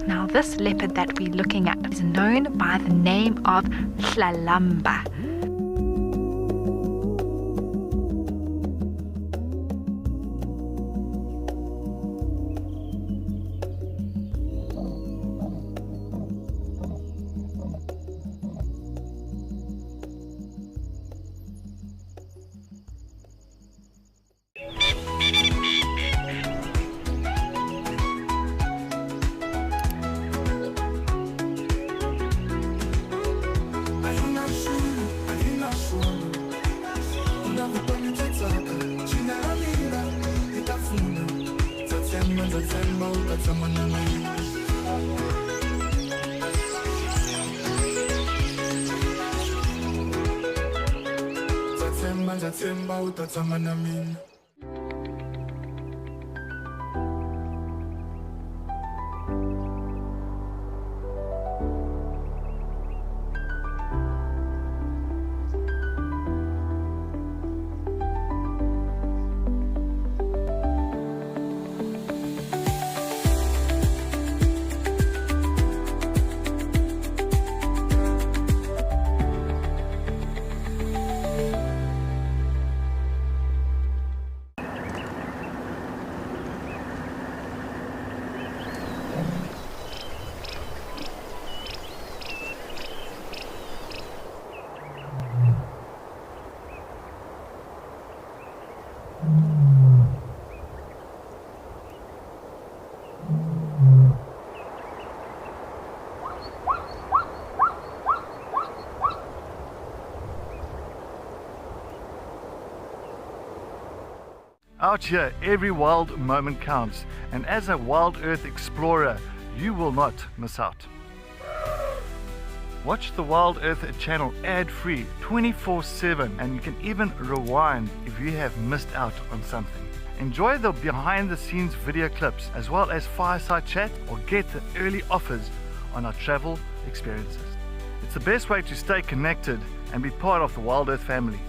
Now this leopard that we're looking at is known by the name of Hlalamba. Out here, every wild moment counts, and as a wild earth explorer, you will not miss out. Watch the Wild Earth channel ad-free 24/7, and you can even rewind if you have missed out on something. Enjoy the behind-the-scenes video clips as well as fireside chat, or get the early offers on our travel experiences. It's the best way to stay connected and be part of the Wild Earth family.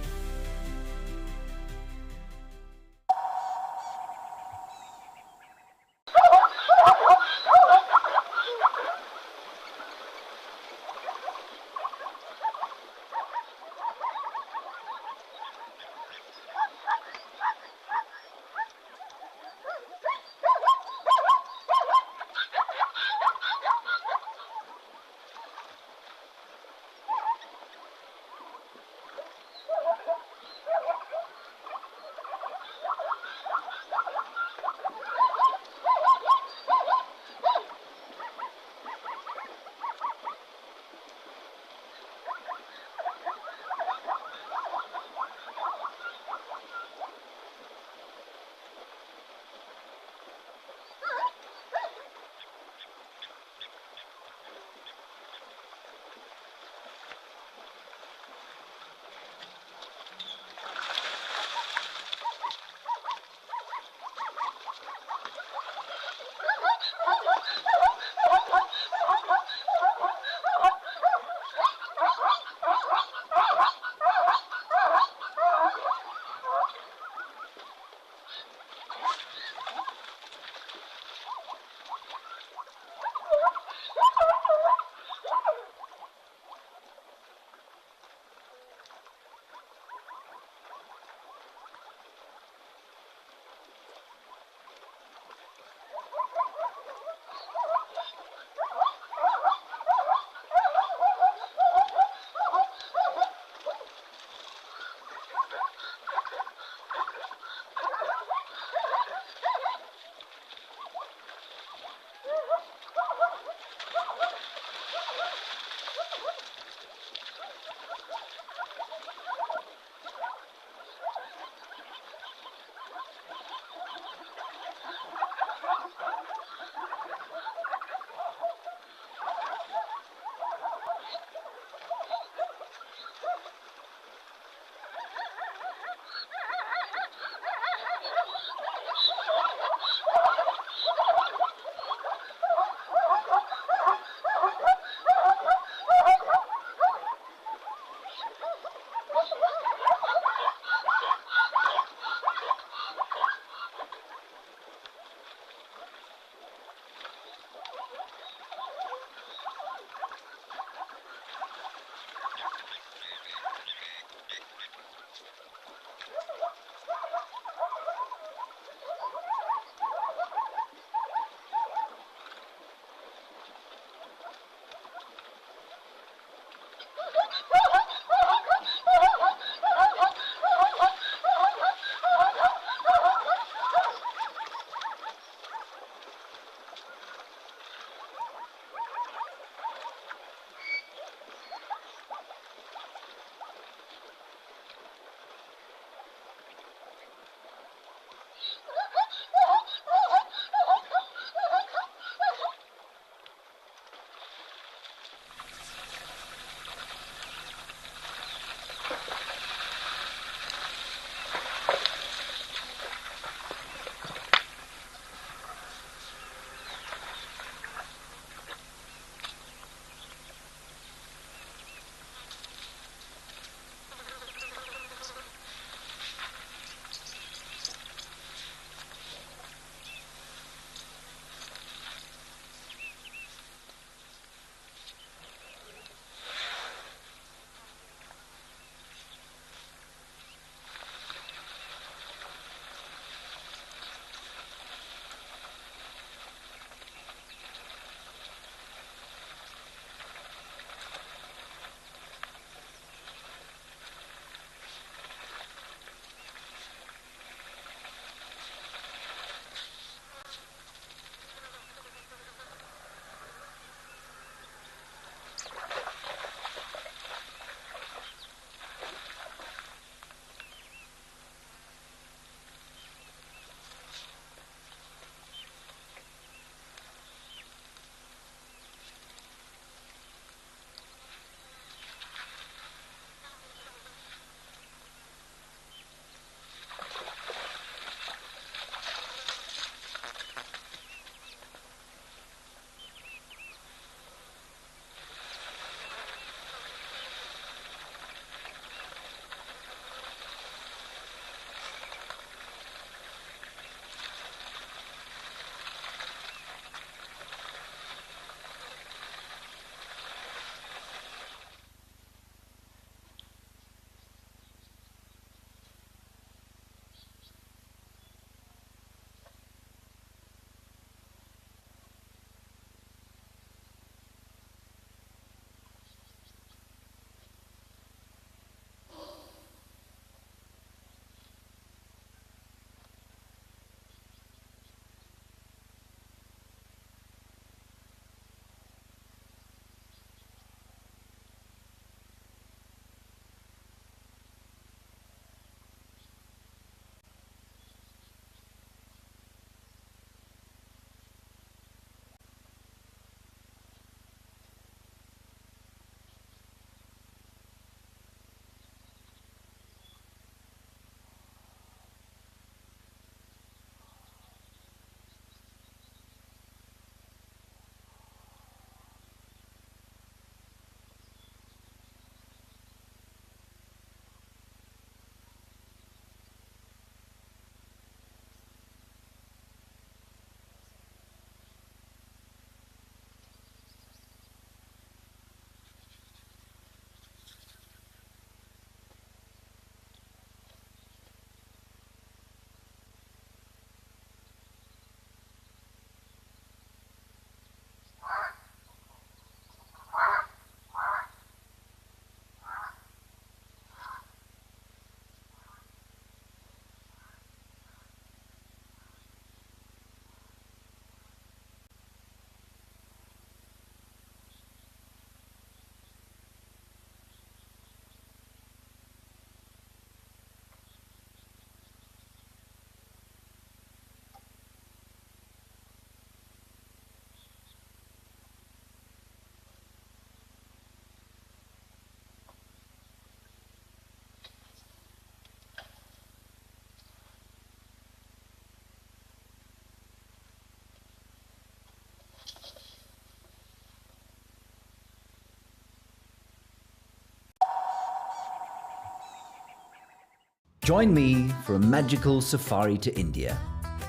Join me for a magical safari to India,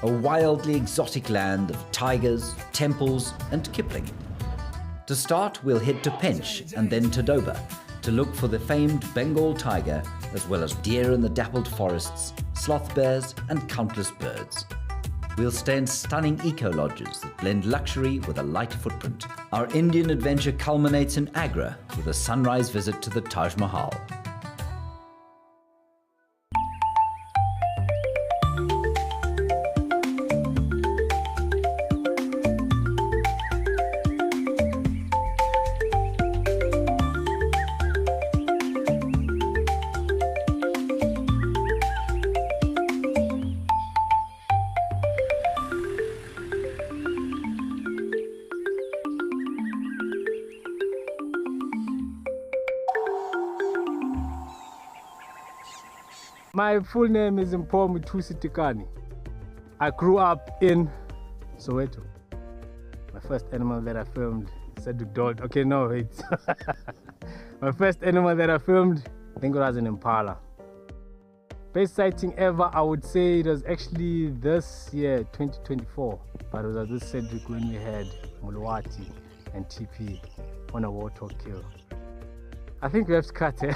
a wildly exotic land of tigers, temples, and Kipling. To start, we'll head to Pench and then to Doba to look for the famed Bengal tiger, as well as deer in the dappled forests, sloth bears, and countless birds. We'll stay in stunning eco-lodges that blend luxury with a light footprint. Our Indian adventure culminates in Agra with a sunrise visit to the Taj Mahal. My full name is Mpho Muthusi Tikani. I grew up in Soweto. My first animal that I filmed said dog. Okay, no, wait. My first animal that I filmed, I think it was an impala. Best sighting ever, I would say it was actually this year, 2024. But it was this Cedric when we had Mulwati and TP on a warthog kill. I think we have to cut it.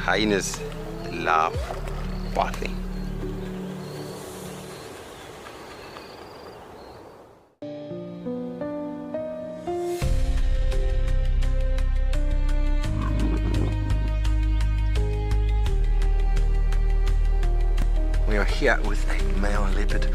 Hyenas love bathing. We are here with a male leopard.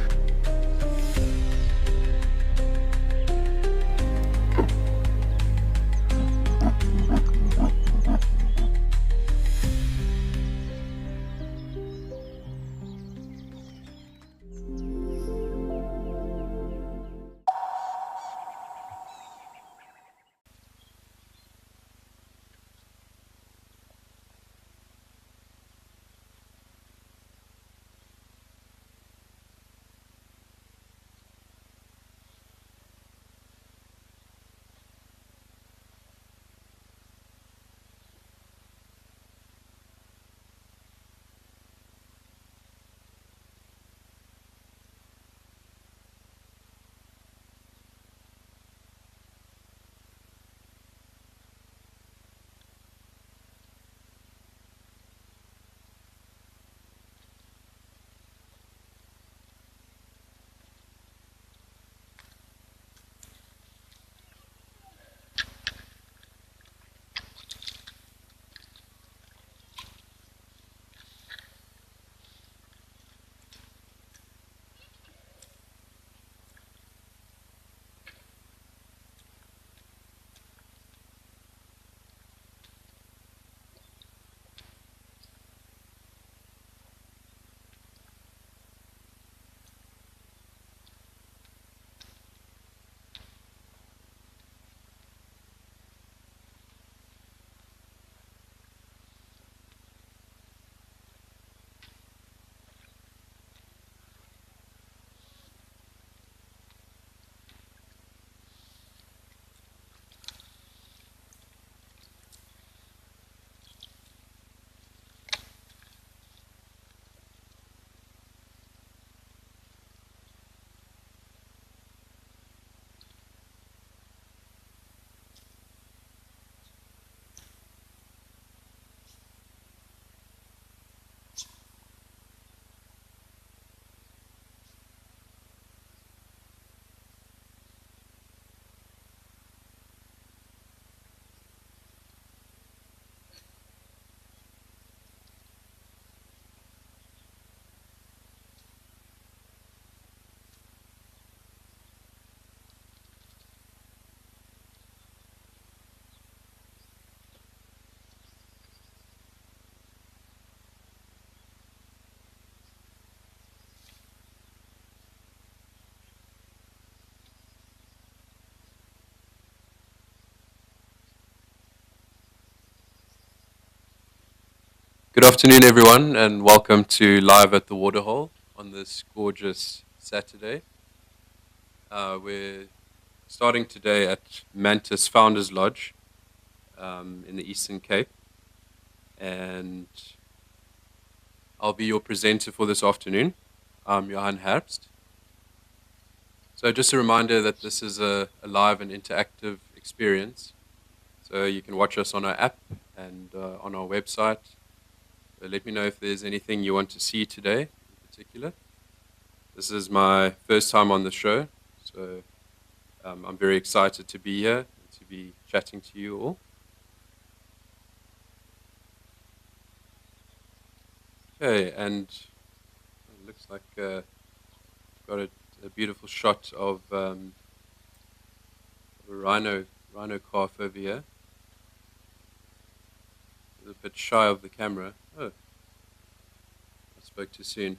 Good afternoon, everyone, and welcome to Live at the Waterhole on this gorgeous Saturday. We're starting today at Mantis Founders Lodge in the Eastern Cape, and I'll be your presenter for this afternoon. I'm Johan Herbst. So just a reminder that this is a live and interactive experience. So you can watch us on our app and on our website. So let me know if there's anything you want to see today in particular. This is my first time on the show, so I'm very excited to be here and to be chatting to you all. Okay, and it looks like got a beautiful shot of a rhino calf over here. A bit shy of the camera. Oh, I spoke too soon.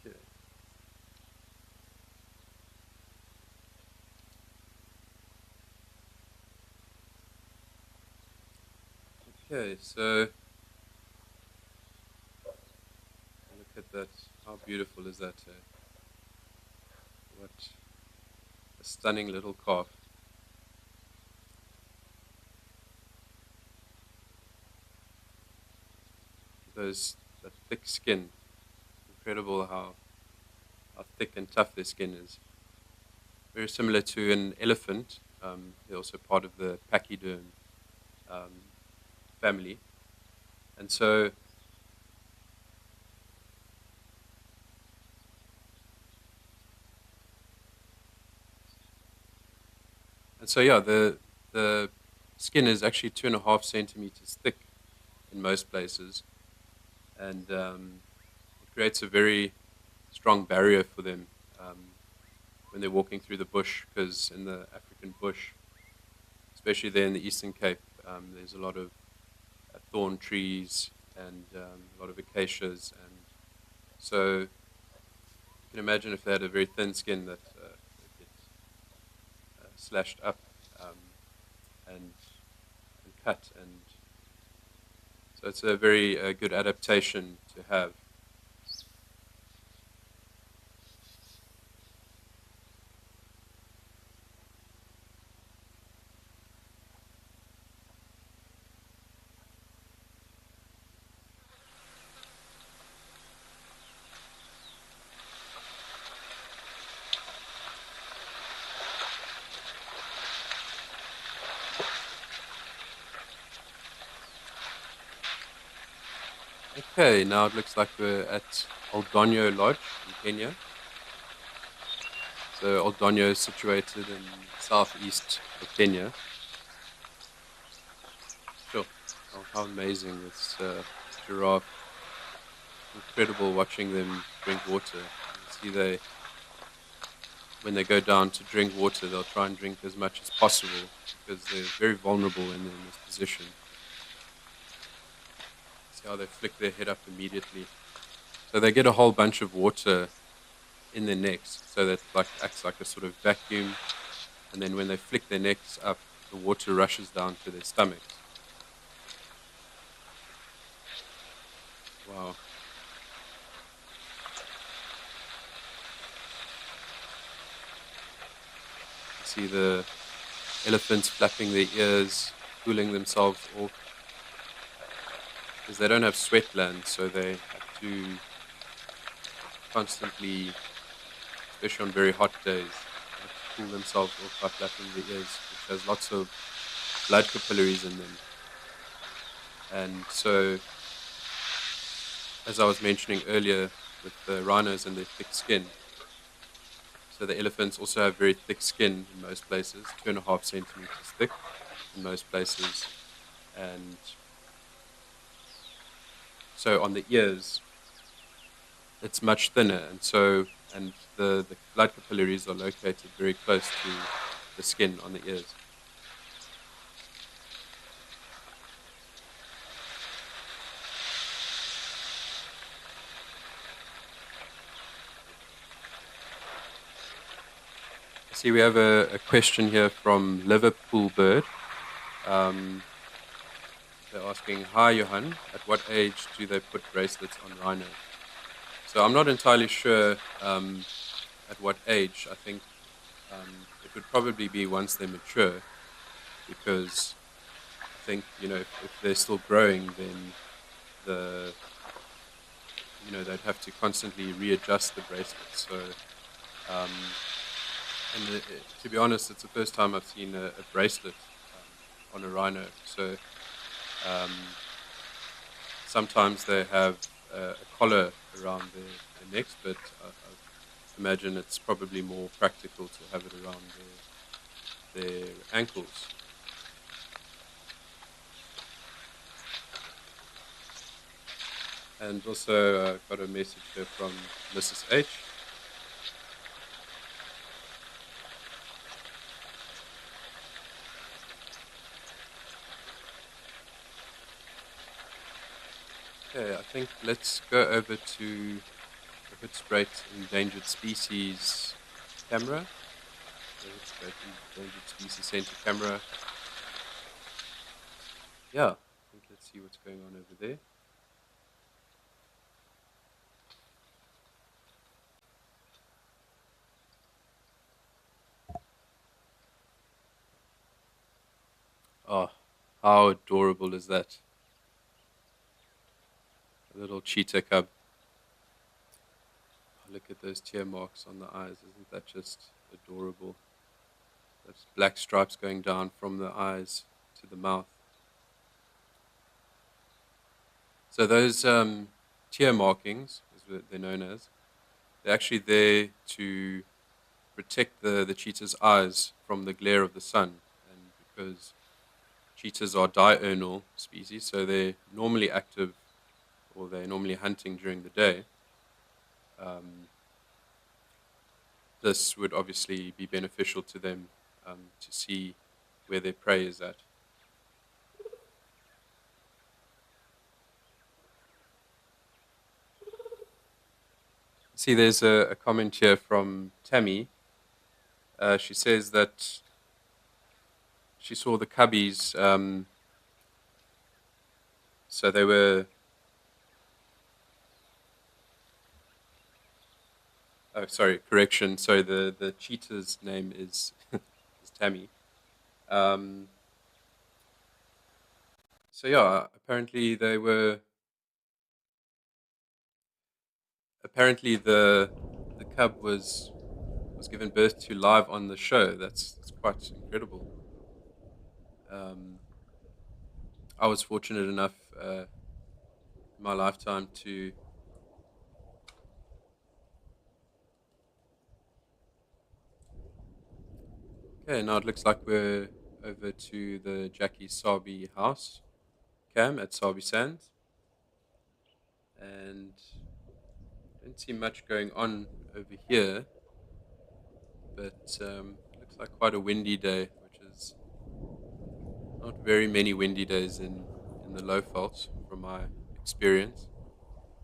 Okay. Okay, so look at that. How beautiful is that? What a stunning little calf. That thick skin. Incredible how thick and tough their skin is. Very similar to an elephant. They're also part of the pachyderm family. And so yeah, the skin is actually 2.5 centimeters thick in most places, and it creates a very strong barrier for them when they're walking through the bush, because in the African bush, especially there in the Eastern Cape, there's a lot of thorn trees and a lot of acacias, and so you can imagine if they had a very thin skin that would get slashed up and cut, and so it's a very good adaptation to have. Okay, now it looks like we're at Oldonyo Lodge in Kenya. So Oldonyo is situated in southeast of Kenya. Sure. Oh, how amazing this giraffe. Incredible watching them drink water. You see when they go down to drink water, they'll try and drink as much as possible because they're very vulnerable in this position. See how they flick their head up immediately. So they get a whole bunch of water in their necks, so that acts like a sort of vacuum, and then when they flick their necks up, the water rushes down to their stomachs. Wow. You see the elephants flapping their ears, cooling themselves off, because they don't have sweat glands, so they have to constantly, especially on very hot days, have to cool themselves off by flapping their ears, which has lots of blood capillaries in them. And so, as I was mentioning earlier with the rhinos and their thick skin, so the elephants also have very thick skin in most places, 2.5 centimeters thick in most places, and so on the ears it's much thinner, and the blood capillaries are located very close to the skin on the ears. See, we have a question here from Liverpool Bird. they're asking, hi Johan, at what age do they put bracelets on rhino? So I'm not entirely sure at what age. I think it would probably be once they mature, because I think, if they're still growing, then they'd have to constantly readjust the bracelets. So, to be honest, it's the first time I've seen a bracelet on a rhino. So sometimes they have a collar around their necks, but I imagine it's probably more practical to have it around their ankles. And also got a message here from Mrs. H. Okay, I think let's go over to the Hoodspruit Endangered Species camera. The Hoodspruit Endangered Species Center camera. Yeah, I think let's see what's going on over there. Oh, how adorable is that? A little cheetah cub. Oh, look at those tear marks on the eyes. Isn't that just adorable? Those black stripes going down from the eyes to the mouth. So those tear markings, as they're known as, they're actually there to protect the cheetah's eyes from the glare of the sun. And because cheetahs are diurnal species, so they're normally active, or they're normally hunting during the day. This would obviously be beneficial to them to see where their prey is at. See, there's a comment here from Tammy. She says that she saw the cubbies, so they were... Oh, sorry, correction. So the cheetah's name is, is Tammy. So yeah, apparently the cub was given birth to live on the show. That's quite incredible. I was fortunate enough in my lifetime to Okay, now it looks like we're over to the Jackie Sabi house cam at Sabi Sands, and don't see much going on over here, but looks like quite a windy day, which is not very many windy days in the low faults from my experience.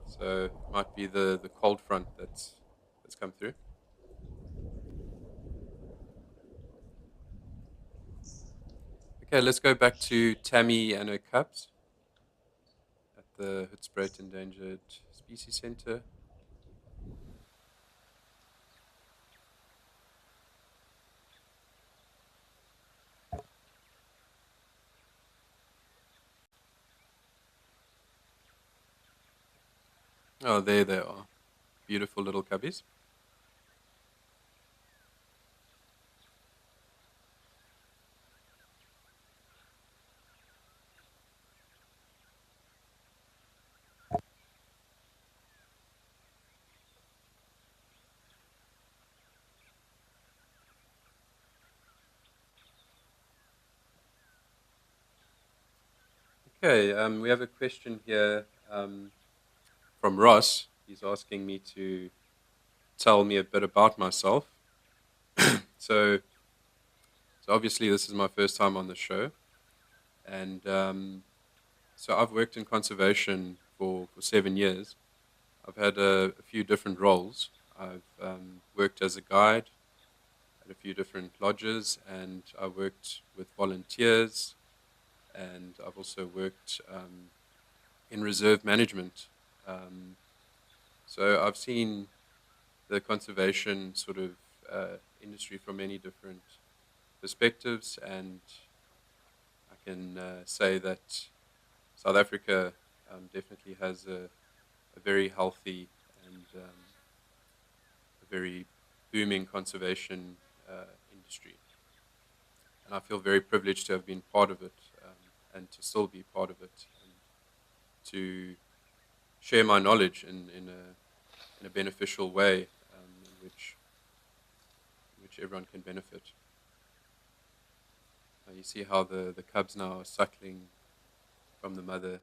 So it might be the cold front that's come through. Okay, let's go back to Tammy and her cubs at the Hoodspruit Endangered Species Center. Oh, there they are. Beautiful little cubbies. Okay, we have a question here from Ross. He's asking me to tell me a bit about myself. So obviously this is my first time on the show, and so I've worked in conservation for 7 years. I've had a few different roles. I've worked as a guide at a few different lodges, and I worked with volunteers and I've also worked in reserve management. So I've seen the conservation sort of industry from many different perspectives, and I can say that South Africa definitely has a very healthy and a very booming conservation industry. And I feel very privileged to have been part of it, and to still be part of it, and to share my knowledge in a beneficial way, in which everyone can benefit. You see how the cubs now are suckling from the mother.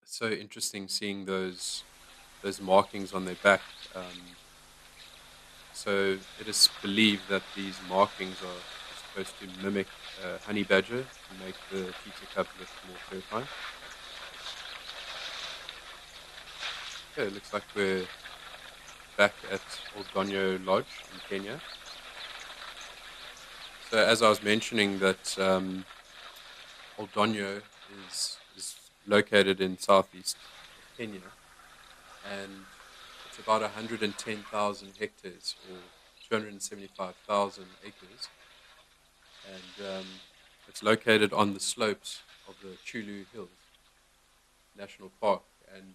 It's so interesting seeing those markings on their back. So it is believed that these markings are supposed to mimic honey badger to make the cheetah cubs look more terrifying. Okay, it looks like we're back at Old Gonyo Lodge in Kenya. So as I was mentioning that Old Gonyo is located in southeast Kenya, and it's about 110,000 hectares or 275,000 acres, and it's located on the slopes of the Chulu Hills National Park, and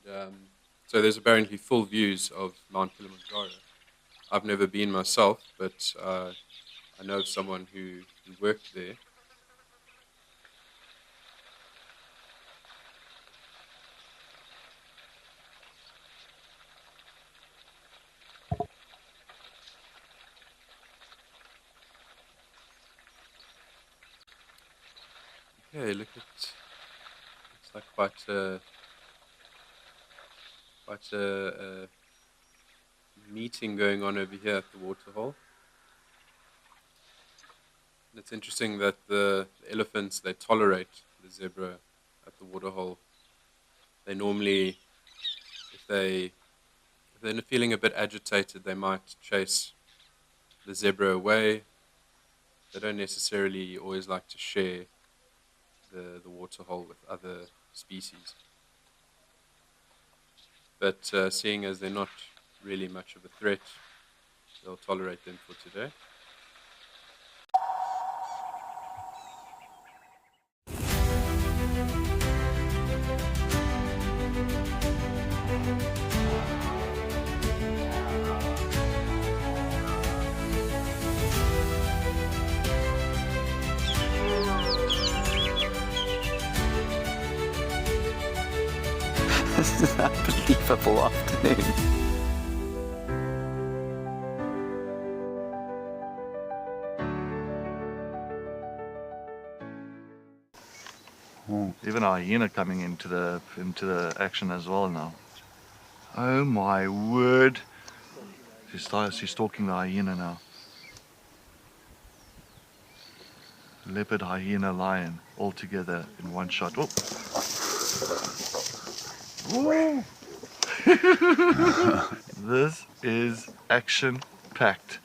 so there's apparently full views of Mount Kilimanjaro. I've never been myself, but I know of someone who worked there. Okay, look at, it's like quite a meeting going on over here at the waterhole. And it's interesting that the elephants, they tolerate the zebra at the waterhole. They normally, if they're feeling a bit agitated, they might chase the zebra away. They don't necessarily always like to share the waterhole with other species. But seeing as they're not really much of a threat, they'll tolerate them for today. This is an unbelievable afternoon. Even a hyena coming into the action as well now. Oh my word! She's stalking the hyena now. Leopard, hyena, lion, all together in one shot. Oh. Woo! This is action-packed.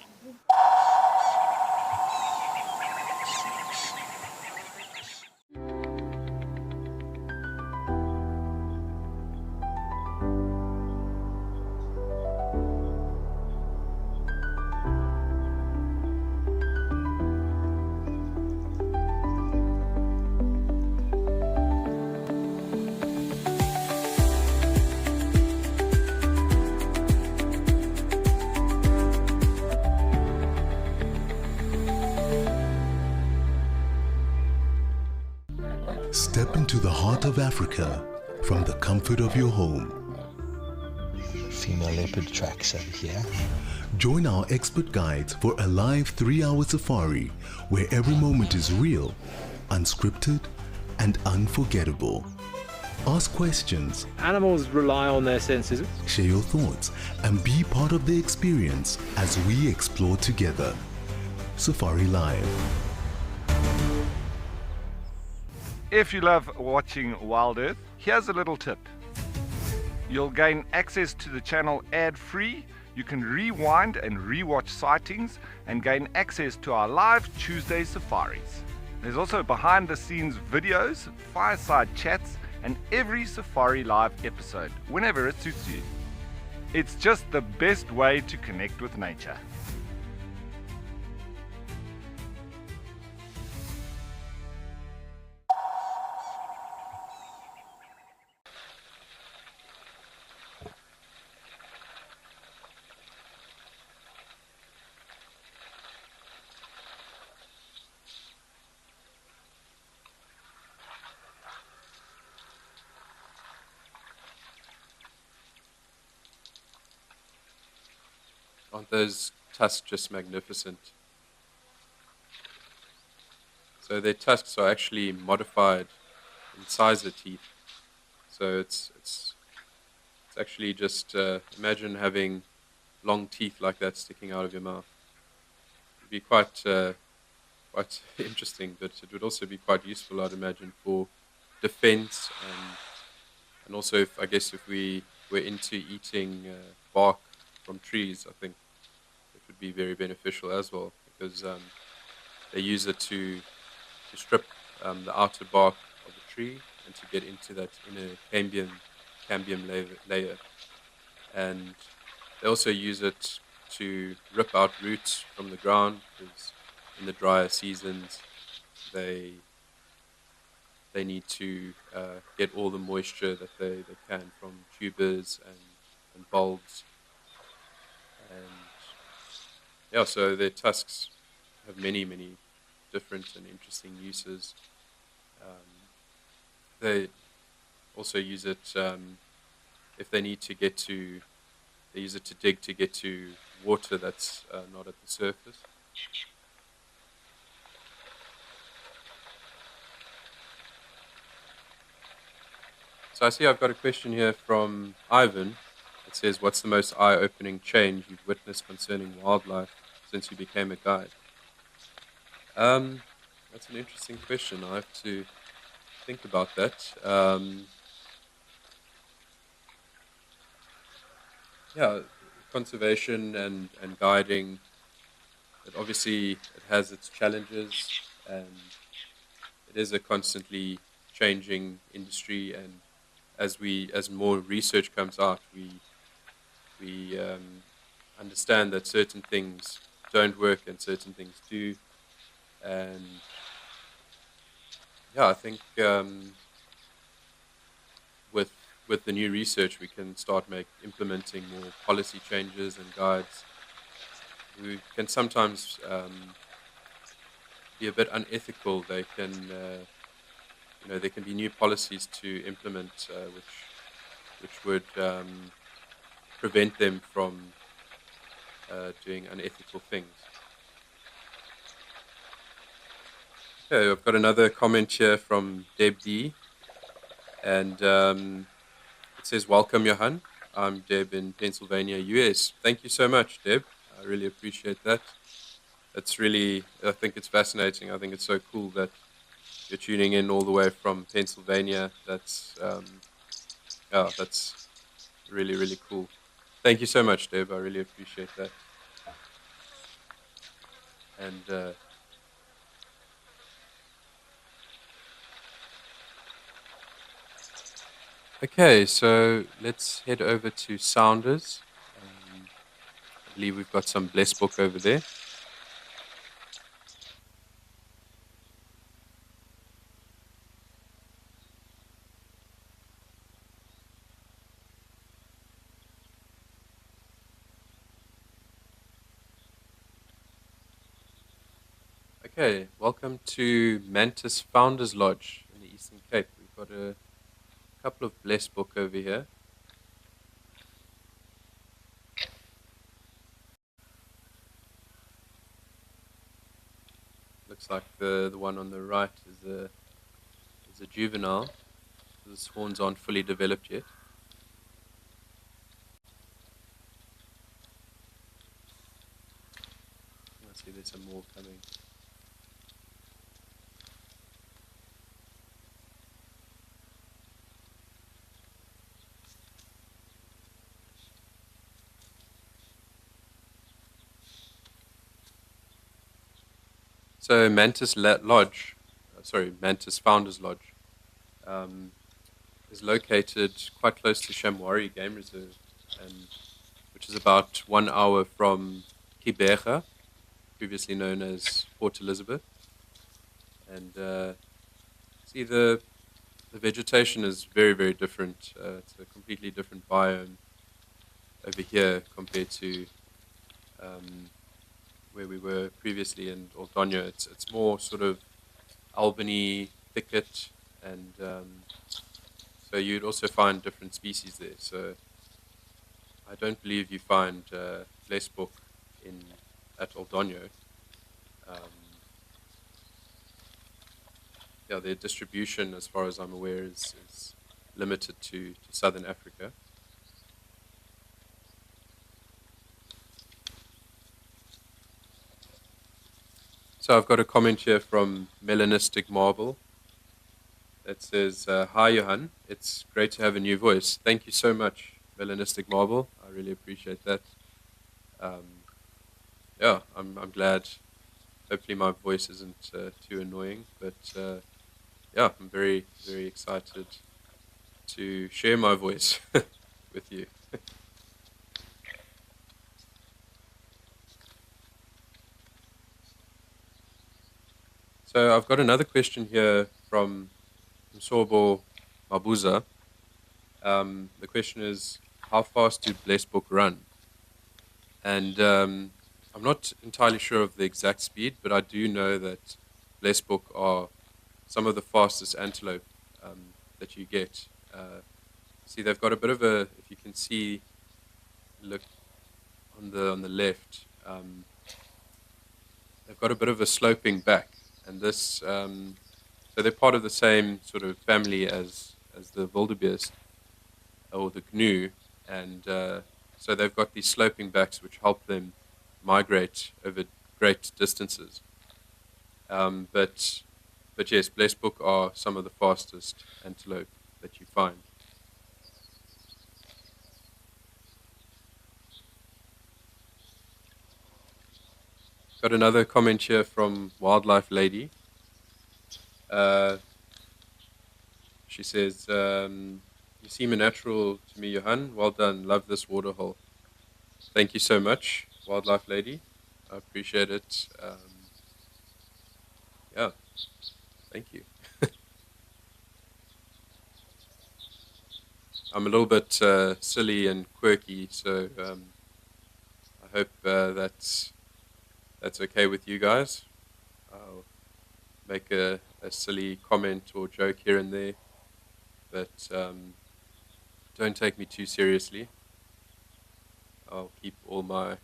Step into the heart of Africa from the comfort of your home. Female leopard tracks over here. Join our expert guides for a live 3-hour safari where every moment is real, unscripted, and unforgettable. Ask questions. Animals rely on their senses. Share your thoughts and be part of the experience as we explore together. Safari Live. If you love watching Wild Earth, here's a little tip. You'll gain access to the channel ad-free. You can rewind and rewatch sightings and gain access to our live Tuesday safaris. There's also behind the scenes videos, fireside chats, and every Safari Live episode whenever it suits you. It's just the best way to connect with nature. Aren't those tusks just magnificent? So their tusks are actually modified incisor teeth. So it's actually just imagine having long teeth like that sticking out of your mouth. It'd be quite interesting, but it would also be quite useful, I'd imagine, for defense and also if we were into eating bark from trees, I think it would be very beneficial as well, because they use it to strip the outer bark of the tree and to get into that inner cambium layer. And they also use it to rip out roots from the ground, because in the drier seasons they need to get all the moisture that they can from tubers and bulbs. And yeah, so their tusks have many different and interesting uses. They also use it if they need to get to. They use it to dig to get to water that's not at the surface. So I see I've got a question here from Ivan. It says, what's the most eye-opening change you've witnessed concerning wildlife since you became a guide? That's an interesting question. I have to think about that. Yeah, conservation and guiding, it has its challenges, and it is a constantly changing industry, and as more research comes out, we understand that certain things don't work and certain things do. And yeah, I think with the new research, we can start implementing more policy changes and guides. We can sometimes be a bit unethical. They can, there can be new policies to implement, which would prevent them from doing unethical things. Okay, I've got another comment here from Deb D. And it says, welcome, Johan. I'm Deb in Pennsylvania, US. Thank you so much, Deb. I really appreciate that. I think it's fascinating. I think it's so cool that you're tuning in all the way from Pennsylvania. That's really cool. Thank you so much, Deb. I really appreciate that. And okay, so let's head over to Sounders. I believe we've got some Bless Book over there. Okay, welcome to Mantis Founders Lodge in the Eastern Cape. We've got a couple of Bless Book over here. Looks like the one on the right is a juvenile. His horns aren't fully developed yet. I see there's some more coming. So Mantis Lodge Mantis Founders Lodge, is located quite close to Shamwari Game Reserve, and which is about 1 hour from Kibera, previously known as Port Elizabeth. And see, the vegetation is very, very different. It's a completely different biome over here compared to where we were previously in Ordoño. It's more sort of Albany thicket, and so you'd also find different species there. So I don't believe you find Lesbok at Ordoño. Yeah, their distribution, as far as I'm aware, is limited to southern Africa. So I've got a comment here from Melanistic Marble that says, "Hi Johan, it's great to have a new voice. Thank you so much, Melanistic Marble. I really appreciate that. Yeah, I'm glad. Hopefully my voice isn't too annoying, but yeah, I'm very, very excited to share my voice with you." So I've got another question here from Msobo Mabuza. The question is, how fast do Blessbook run? And I'm not entirely sure of the exact speed, but I do know that Blessbook are some of the fastest antelope that you get. See, they've got a bit of a, if you can see, look on the left, they've got a bit of a sloping back, and this, so they're part of the same sort of family as the wildebeest or the gnu, and so they've got these sloping backs which help them migrate over great distances. But yes, Blessbook are some of the fastest antelope that you find. Got another comment here from Wildlife Lady. She says, "You seem a natural to me, Johan. Well done. Love this waterhole." Thank you so much, Wildlife Lady. I appreciate it. Yeah, thank you. I'm a little bit silly and quirky, so I hope that's okay with you guys. I'll make a silly comment or joke here and there, but don't take me too seriously. I'll keep all my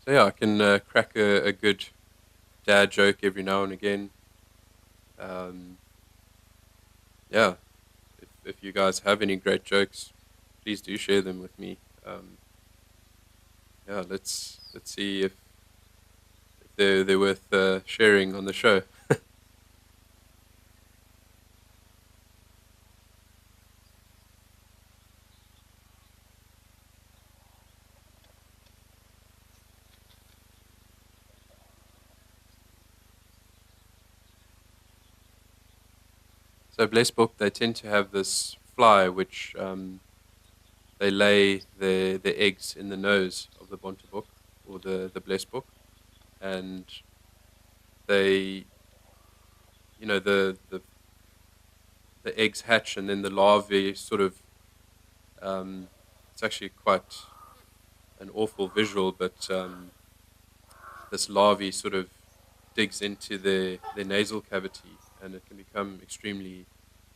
so yeah, I can crack a good dad joke every now and again. Yeah, if you guys have any great jokes, please do share them with me. Yeah, let's see if they're worth sharing on the show. So Blessbook, they tend to have this fly which they lay their eggs in the nose of the bontebok or the Blessbook, and they, you know, the eggs hatch, and then the larvae sort of, it's actually quite an awful visual, but this larvae sort of digs into their nasal cavity, and it can become extremely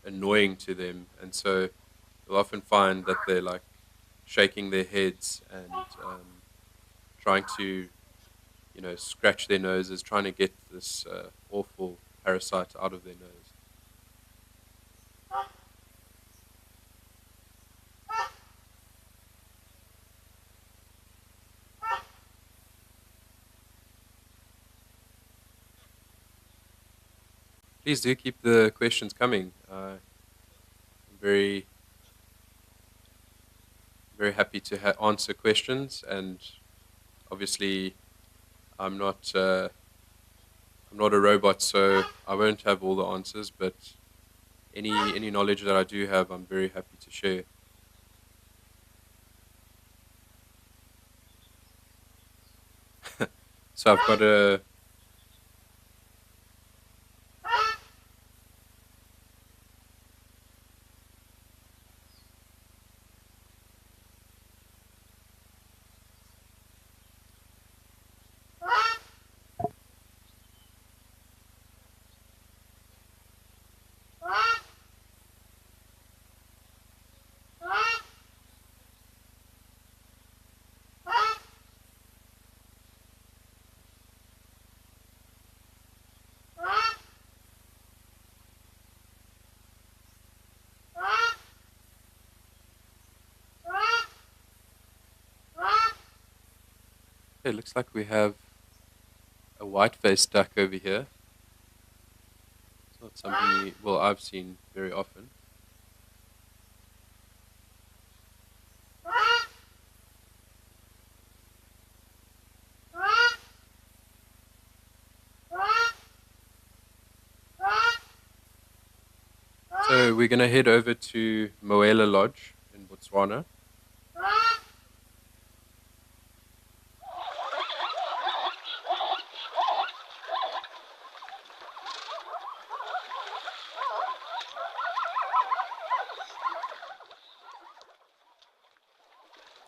annoying to them, and so you'll often find that they're like shaking their heads and trying to, you know, scratch their noses, trying to get this awful parasite out of their nose. Please do keep the questions coming. I'm very very happy to answer questions, and obviously I'm not a robot, so I won't have all the answers, but any knowledge that I do have, I'm very happy to share. So I've got a it looks like we have a white-faced duck over here. It's not something, well, I've seen very often. So we're going to head over to Moela Lodge in Botswana.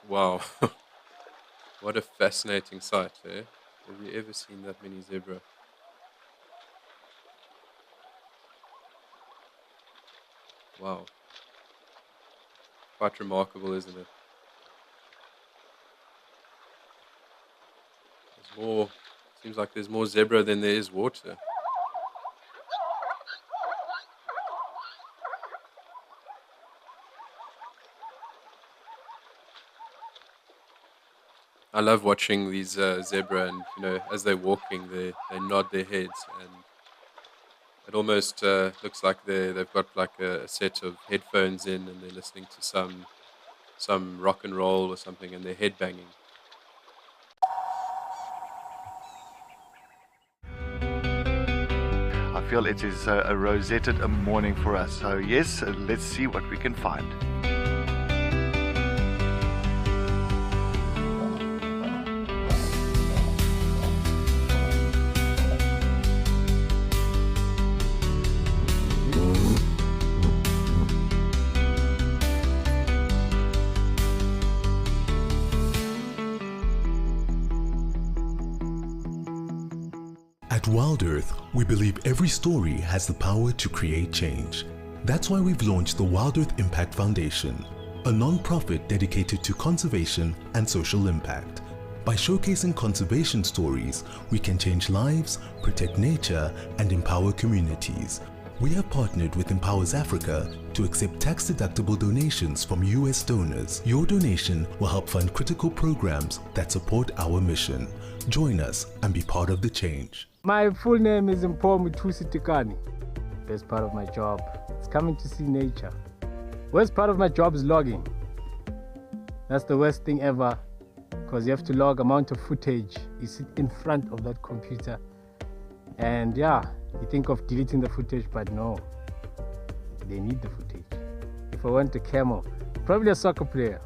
Wow, what a fascinating sight, eh? Have you ever seen that many zebra? Wow, quite remarkable, isn't it? There's more, seems like there's more zebra than there is water. I love watching these zebra, and as they're walking, they nod their heads, and it almost looks like they've got like a set of headphones in, and they're listening to some rock and roll or something, and they're head banging. I feel it is a rosetted morning for us. So yes, let's see what we can find. At Wild Earth, we believe every story has the power to create change. That's why we've launched the Wild Earth Impact Foundation, a non-profit dedicated to conservation and social impact. By showcasing conservation stories, we can change lives, protect nature, and empower communities. We have partnered with Empowers Africa to accept tax-deductible donations from US donors. Your donation will help fund critical programs that support our mission. Join us and be part of the change. My full name is Tikani. Best part of my job is coming to see nature. Worst part of my job is logging. That's the worst thing ever, because you have to log amount of footage. You sit in front of that computer, and yeah, you think of deleting the footage, but no, they need the footage. If I want a camel, probably a soccer player.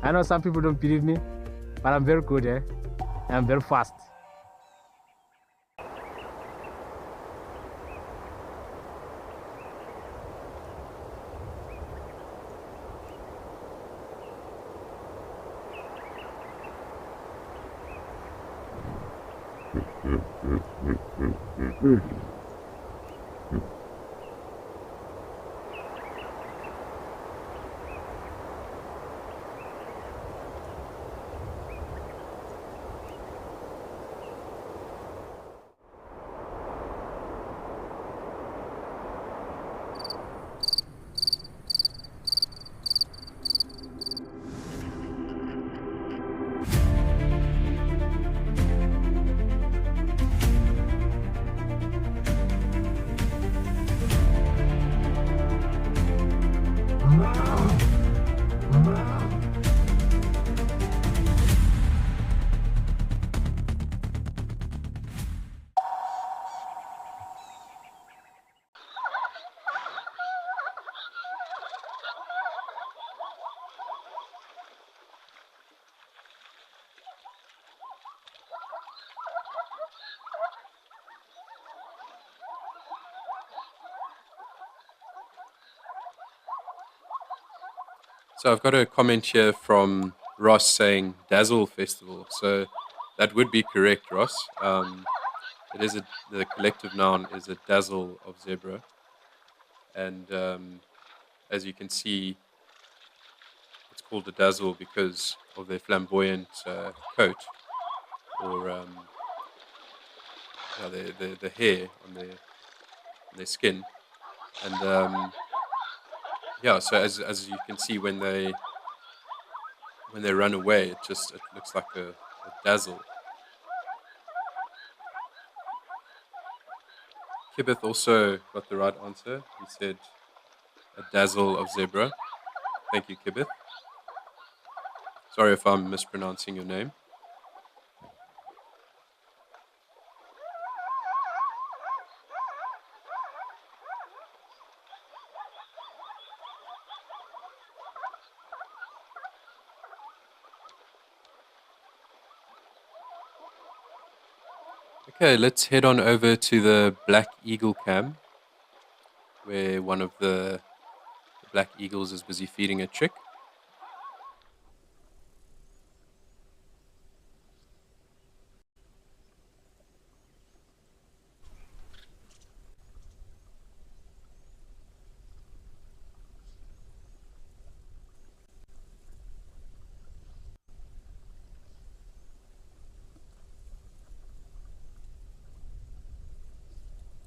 I know some people don't believe me, but I'm very good, and I'm very fast. So I've got a comment here from Ross saying Dazzle Festival. So that would be correct, Ross. It is the collective noun is a dazzle of zebra, and as you can see, it's called a dazzle because of their flamboyant coat, or the hair on their skin, and yeah. So as you can see, when they run away, it looks like a dazzle. Kibith also got the right answer. He said a dazzle of zebra. Thank you, Kibith. Sorry if I'm mispronouncing your name. Okay, let's head on over to the Black Eagle cam, where one of the black eagles is busy feeding a chick.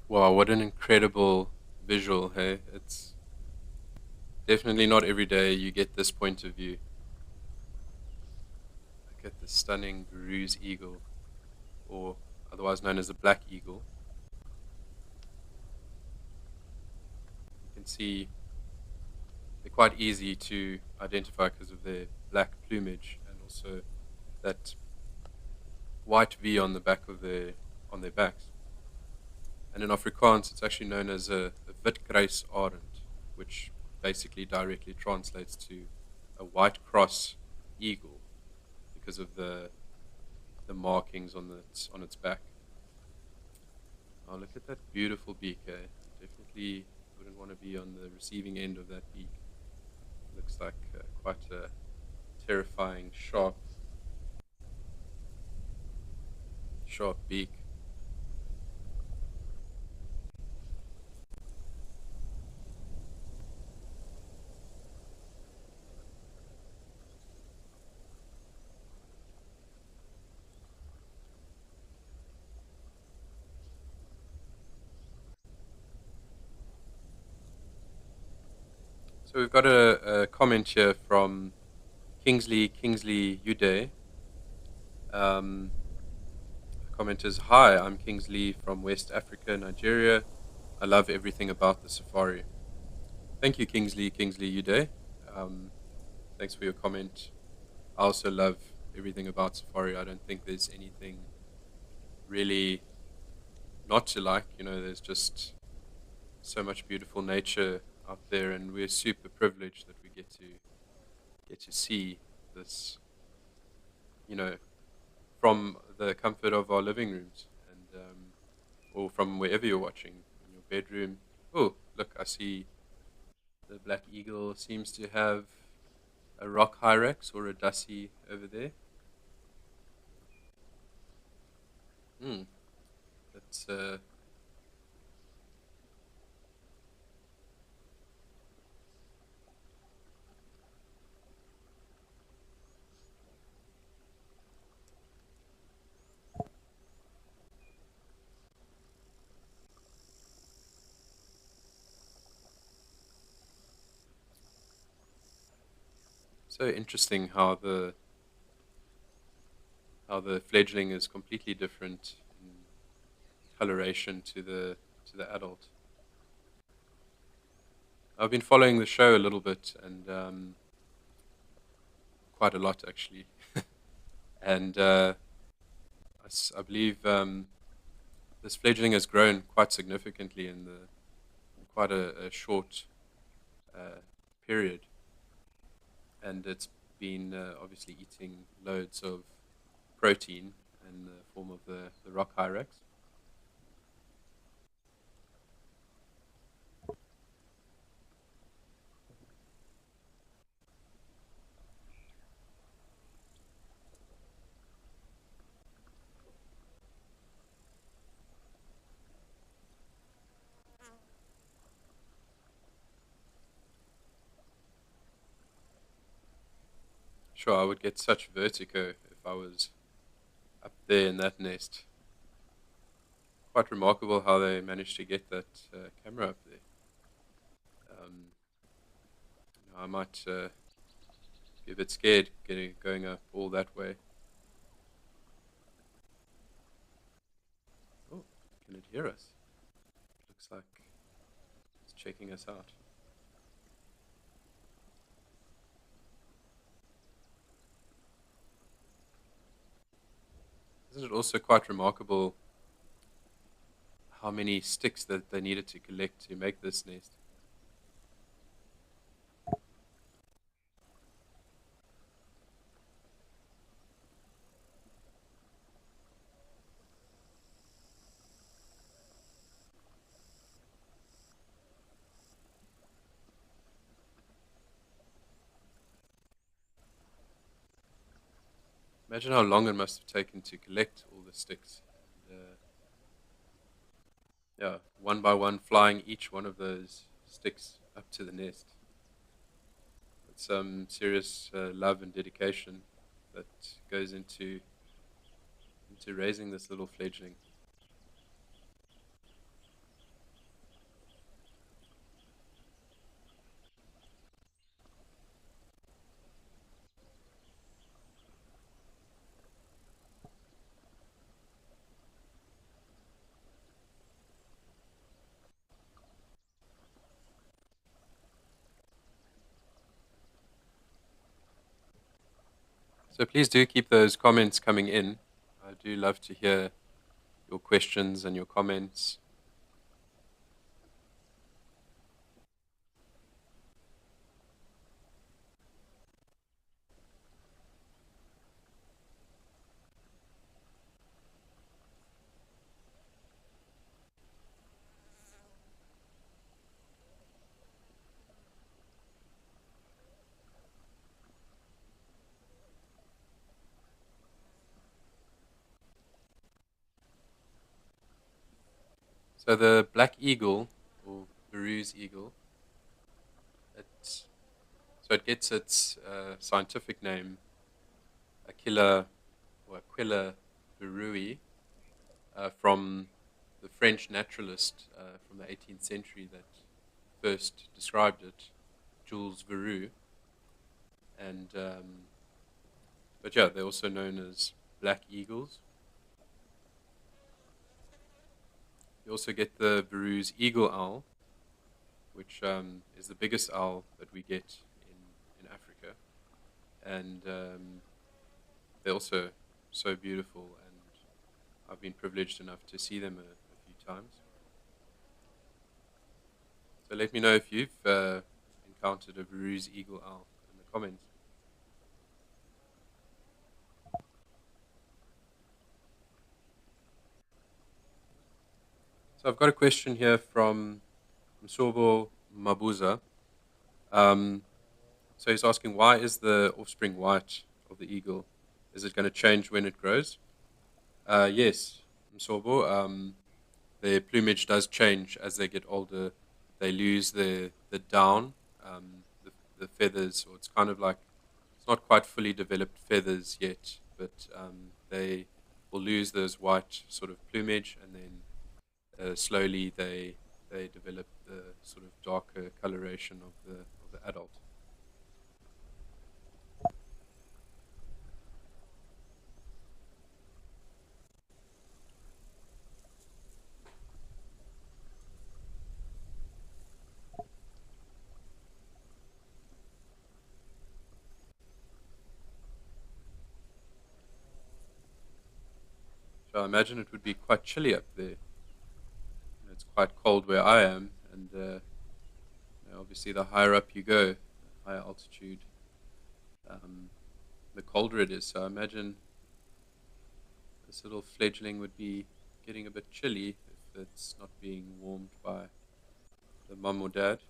Wow, what an incredible visual, hey? It's definitely not every day you get this point of view. Look at the stunning Bruce eagle, or otherwise known as the black eagle. You can see they're quite easy to identify because of their black plumage and also that white V on the back of on their backs. And in Afrikaans, it's actually known as a witkruisarend, which basically directly translates to a white cross eagle because of the markings on its back. Oh, look at that beautiful beak, eh? Definitely wouldn't want to be on the receiving end of that beak. Looks like quite a terrifying, sharp beak. So we've got a comment here from Kingsley Uday. The comment is, "Hi, I'm Kingsley from West Africa, Nigeria. I love everything about the safari." Thank you, Kingsley Uday. Thanks for your comment. I also love everything about safari. I don't think there's anything really not to like. You know, there's just so much beautiful nature out there, and we're super privileged that we get to see this, you know, from the comfort of our living rooms, and or from wherever you're watching, in your bedroom. Oh, look, I see the black eagle seems to have a rock hyrax or a dussie over there. That's so interesting how the fledgling is completely different in coloration to the adult. I've been following the show a little bit, and quite a lot actually, and I believe this fledgling has grown quite significantly in quite a short period, and it's been obviously eating loads of protein in the form of the rock hyrax. sure. I would get such vertigo if I was up there in that nest. Quite remarkable how they managed to get that camera up there. I might be a bit scared going up all that way. Oh, can it hear us? Looks like it's checking us out. Isn't it also quite remarkable how many sticks that they needed to collect to make this nest? Imagine how long it must have taken to collect all the sticks. And, yeah, one by one, flying each one of those sticks up to the nest. It's some serious love and dedication that goes into raising this little fledgling. So please do keep those comments coming in. I do love to hear your questions and your comments. So the black eagle, or Beru's eagle, it gets its scientific name, Aquila berui, from the French naturalist from the 18th century that first described it, Jules Verreau. And but yeah, they're also known as black eagles. You also get the Verreau's eagle owl, which is the biggest owl that we get in Africa. And they're also so beautiful, and I've been privileged enough to see them a few times. So let me know if you've encountered a Verreau's eagle owl in the comments. So I've got a question here from Msobo Mabuza. So he's asking, why is the offspring white of the eagle? Is it going to change when it grows? Yes, Msobo. Their plumage does change as they get older. They lose the down, the feathers, or it's kind of like, it's not quite fully developed feathers yet, but they will lose those white sort of plumage, and then slowly they develop the sort of darker coloration of the adult. So I imagine it would be quite chilly up there. It's quite cold where I am, and obviously the higher up you go, the higher altitude, the colder it is. So I imagine this little fledgling would be getting a bit chilly if it's not being warmed by the mum or dad.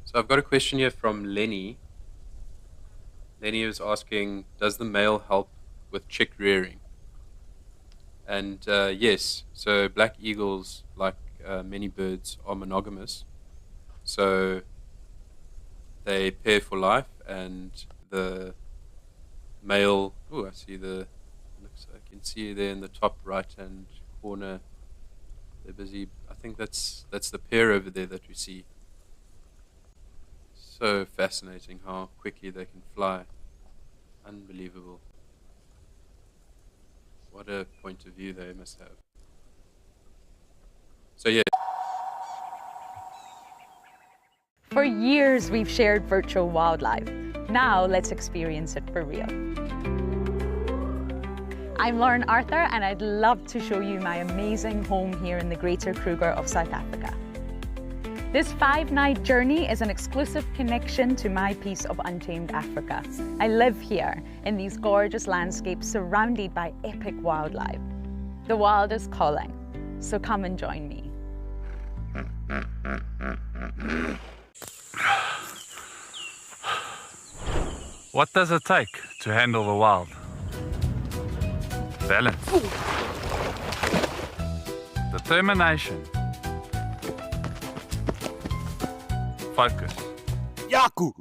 So I've got a question here from Lenny. Lenny was asking, does the male help with chick rearing? And yes, so black eagles, like many birds, are monogamous. So they pair for life, and the male, oh, I see I can see there in the top right-hand corner, they're busy, I think that's the pair over there that we see. So fascinating how quickly they can fly. Unbelievable. What a point of view they must have. So yeah. For years, we've shared virtual wildlife. Now, let's experience it for real. I'm Lauren Arthur, and I'd love to show you my amazing home here in the Greater Kruger of South Africa. This 5-night journey is an exclusive connection to my piece of untamed Africa. I live here in these gorgeous landscapes surrounded by epic wildlife. The wild is calling, so come and join me. What does it take to handle the wild? Balance. Determination. Focus. Yaku!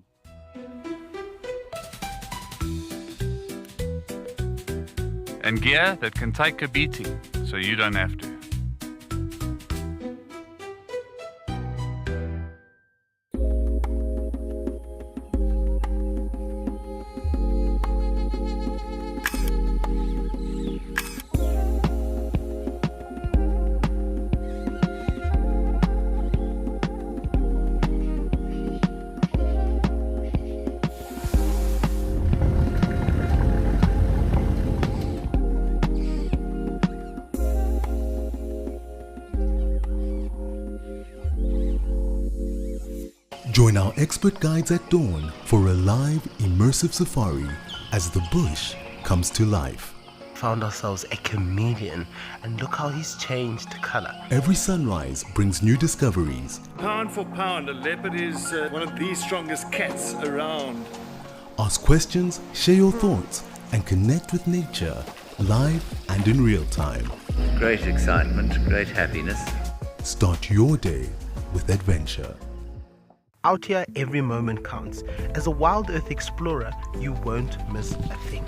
And gear that can take a beating so you don't have to. Join our expert guides at dawn for a live, immersive safari as the bush comes to life. Found ourselves a chameleon, and look how he's changed color. Every sunrise brings new discoveries. Pound for pound, a leopard is one of the strongest cats around. Ask questions, share your thoughts, and connect with nature live and in real time. Great excitement, great happiness. Start your day with adventure. Out here, every moment counts. As a Wild Earth explorer, you won't miss a thing.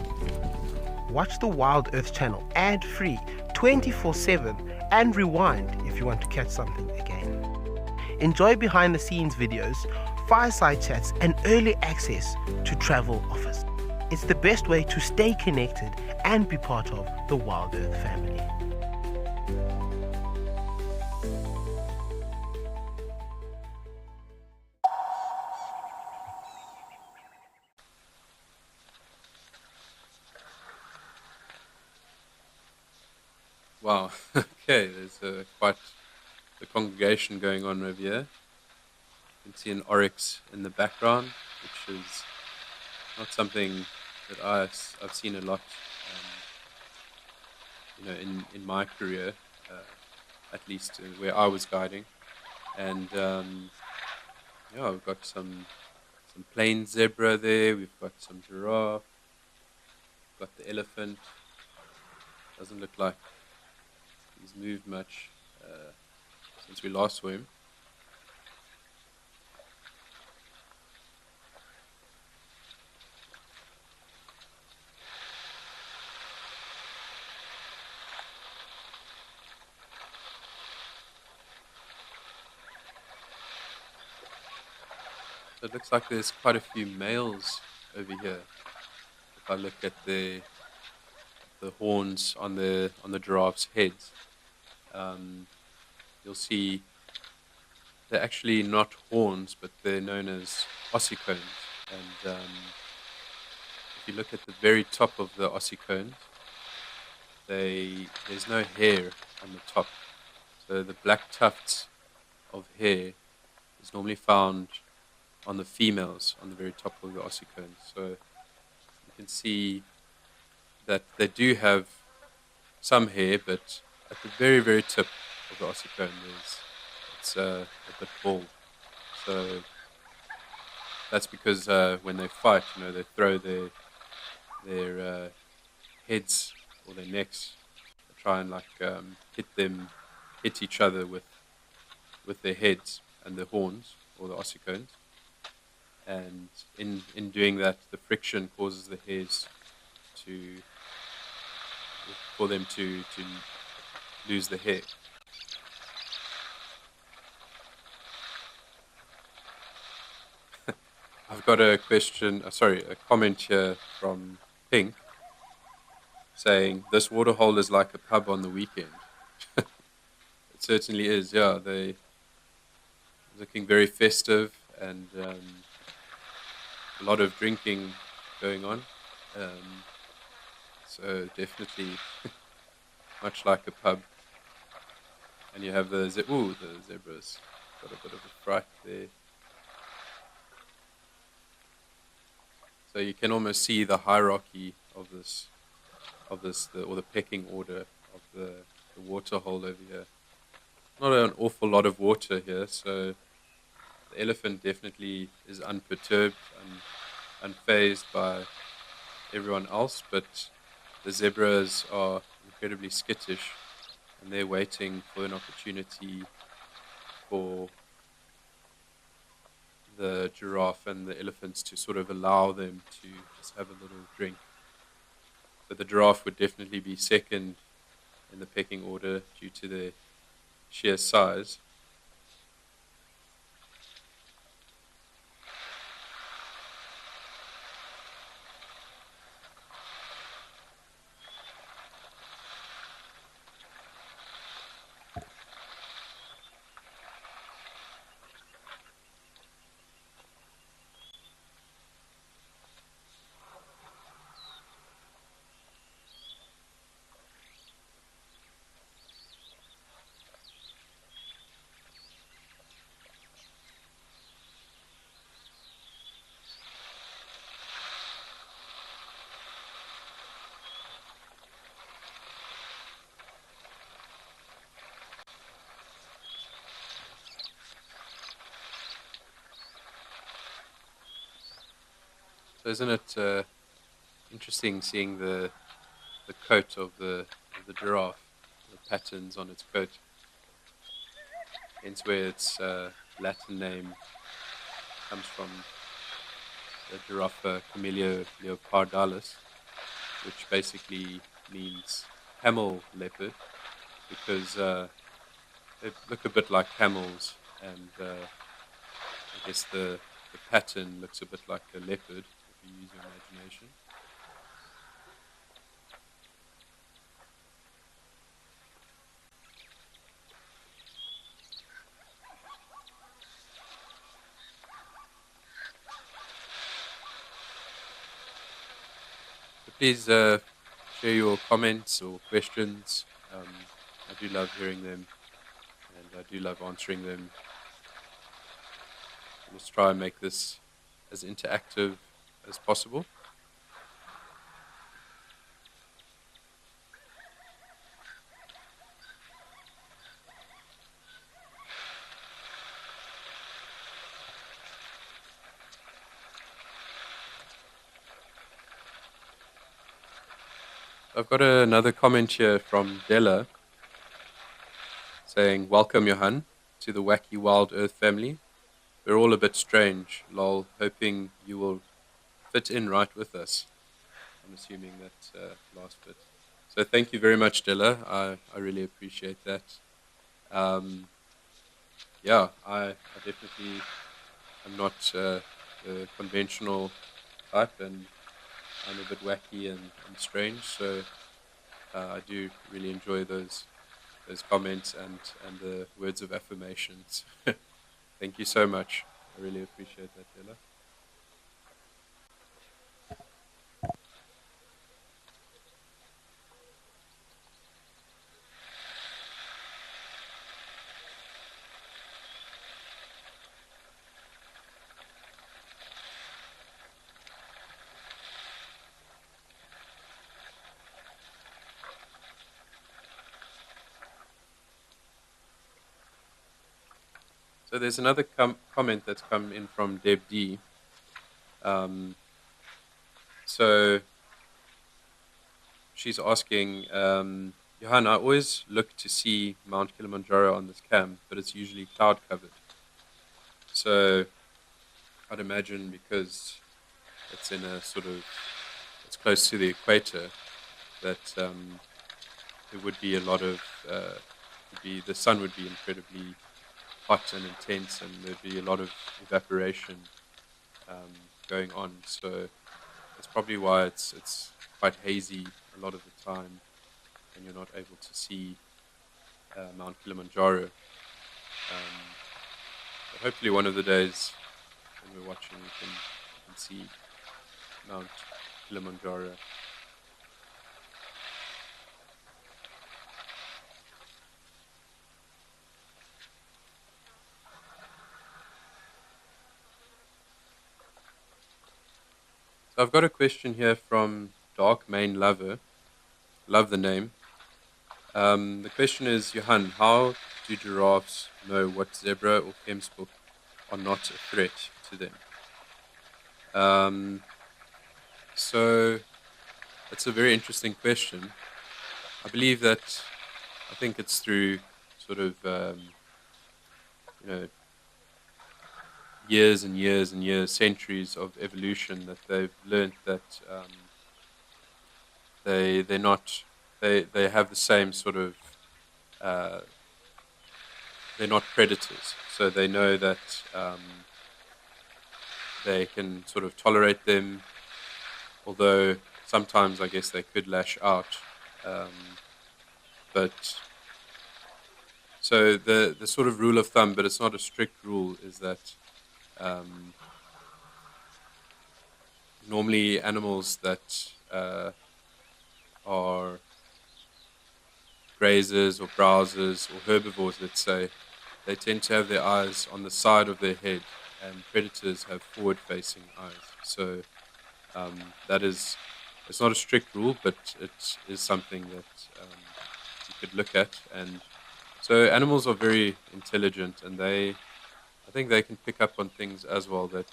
Watch the Wild Earth channel ad-free 24/7 and rewind if you want to catch something again. Enjoy behind-the-scenes videos, fireside chats, and early access to travel offers. It's the best way to stay connected and be part of the Wild Earth family. Wow, okay, there's quite the congregation going on over here. You can see an oryx in the background, which is not something that I've seen a lot, in my career, at least where I was guiding. And we've got some plain zebra there. We've got some giraffe. We've got the elephant. Doesn't look like he's moved much since we last saw him. So it looks like there's quite a few males over here. If I look at the horns on the giraffe's heads, you'll see they're actually not horns, but they're known as ossicones. And if you look at the very top of the ossicones, there's no hair on the top. So the black tufts of hair is normally found on the females on the very top of the ossicones. So you can see that they do have some hair, but at the very, very tip of the ossicone, it's a bit bald. So that's because when they fight, they throw their heads or their necks, they try and hit each other with their heads and their horns or the ossicones. And in doing that, the friction causes the hairs for them to lose the hair. I've got a comment here from Pink saying, this waterhole is like a pub on the weekend. It certainly is, yeah. They're looking very festive and a lot of drinking going on. So definitely much like a pub. And you have the zebras. Got a bit of a fright there. So you can almost see the hierarchy of this, or the pecking order of the waterhole over here. Not an awful lot of water here, so the elephant definitely is unperturbed and unfazed by everyone else, but the zebras are incredibly skittish, and they're waiting for an opportunity for the giraffe and the elephants to sort of allow them to just have a little drink. So the giraffe would definitely be second in the pecking order due to their sheer size. So isn't it interesting seeing the coat of the giraffe, the patterns on its coat. Hence where its Latin name comes from, the giraffe Camellia leopardalis, which basically means camel leopard, because they look a bit like camels, and I guess the pattern looks a bit like a leopard if you use your imagination. So please share your comments or questions. I do love hearing them, and I do love answering them. Let's try and make this as interactive as possible. I've got another comment here from Della saying, "Welcome, Johan, to the Wacky Wild Earth family. We're all a bit strange, lol, hoping you will fit in right with us." I'm assuming that last bit. So thank you very much, Della. I really appreciate that. Yeah, I definitely am not the conventional type, and I'm a bit wacky and strange, so I do really enjoy those comments and the words of affirmations. Thank you so much. I really appreciate that, Della. So there's another comment that's come in from Deb D, So she's asking, Johan, I always look to see Mount Kilimanjaro on this cam, but it's usually cloud covered. So I'd imagine because it's in a sort of, it's close to the equator, that there would be a lot of, the sun would be incredibly hot and intense, and there'd be a lot of evaporation going on. So that's probably why it's quite hazy a lot of the time, and you're not able to see Mount Kilimanjaro. But hopefully one of the days when we're watching, we can see Mount Kilimanjaro. So I've got a question here from Dark Main Lover. Love the name. The question is, Johan, how do giraffes know what zebra or gemsbok are not a threat to them? So that's a very interesting question. I believe that, I think it's through sort of, years and years and years, centuries of evolution, that they've learned that they have the same sort of, they're not predators. So they know that they can sort of tolerate them, although sometimes I guess they could lash out. But so the sort of rule of thumb, but it's not a strict rule, is that normally animals that are grazers or browsers or herbivores, let's say, they tend to have their eyes on the side of their head, and predators have forward-facing eyes. So that is, it's not a strict rule, but it is something that you could look at. And so animals are very intelligent, and I think they can pick up on things as well that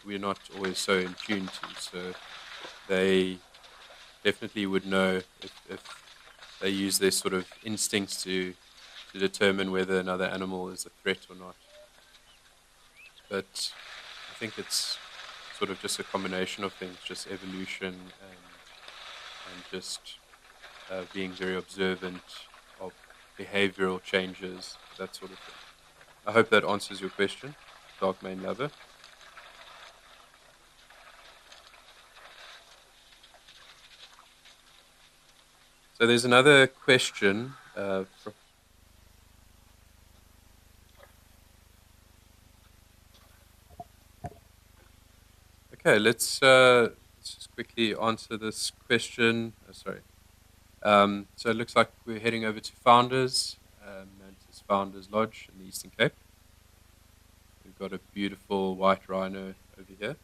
we're not always so in tune to. So they definitely would know if they use their sort of instincts to determine whether another animal is a threat or not. But I think it's sort of just a combination of things, just evolution and just being very observant of behavioral changes, that sort of thing. I hope that answers your question, Dark Main Lover. So there's another question. Okay, let's just quickly answer this question. So it looks like we're heading over to Founders, Mantis Founders Lodge in the Eastern Cape. We've got a beautiful white rhino over here.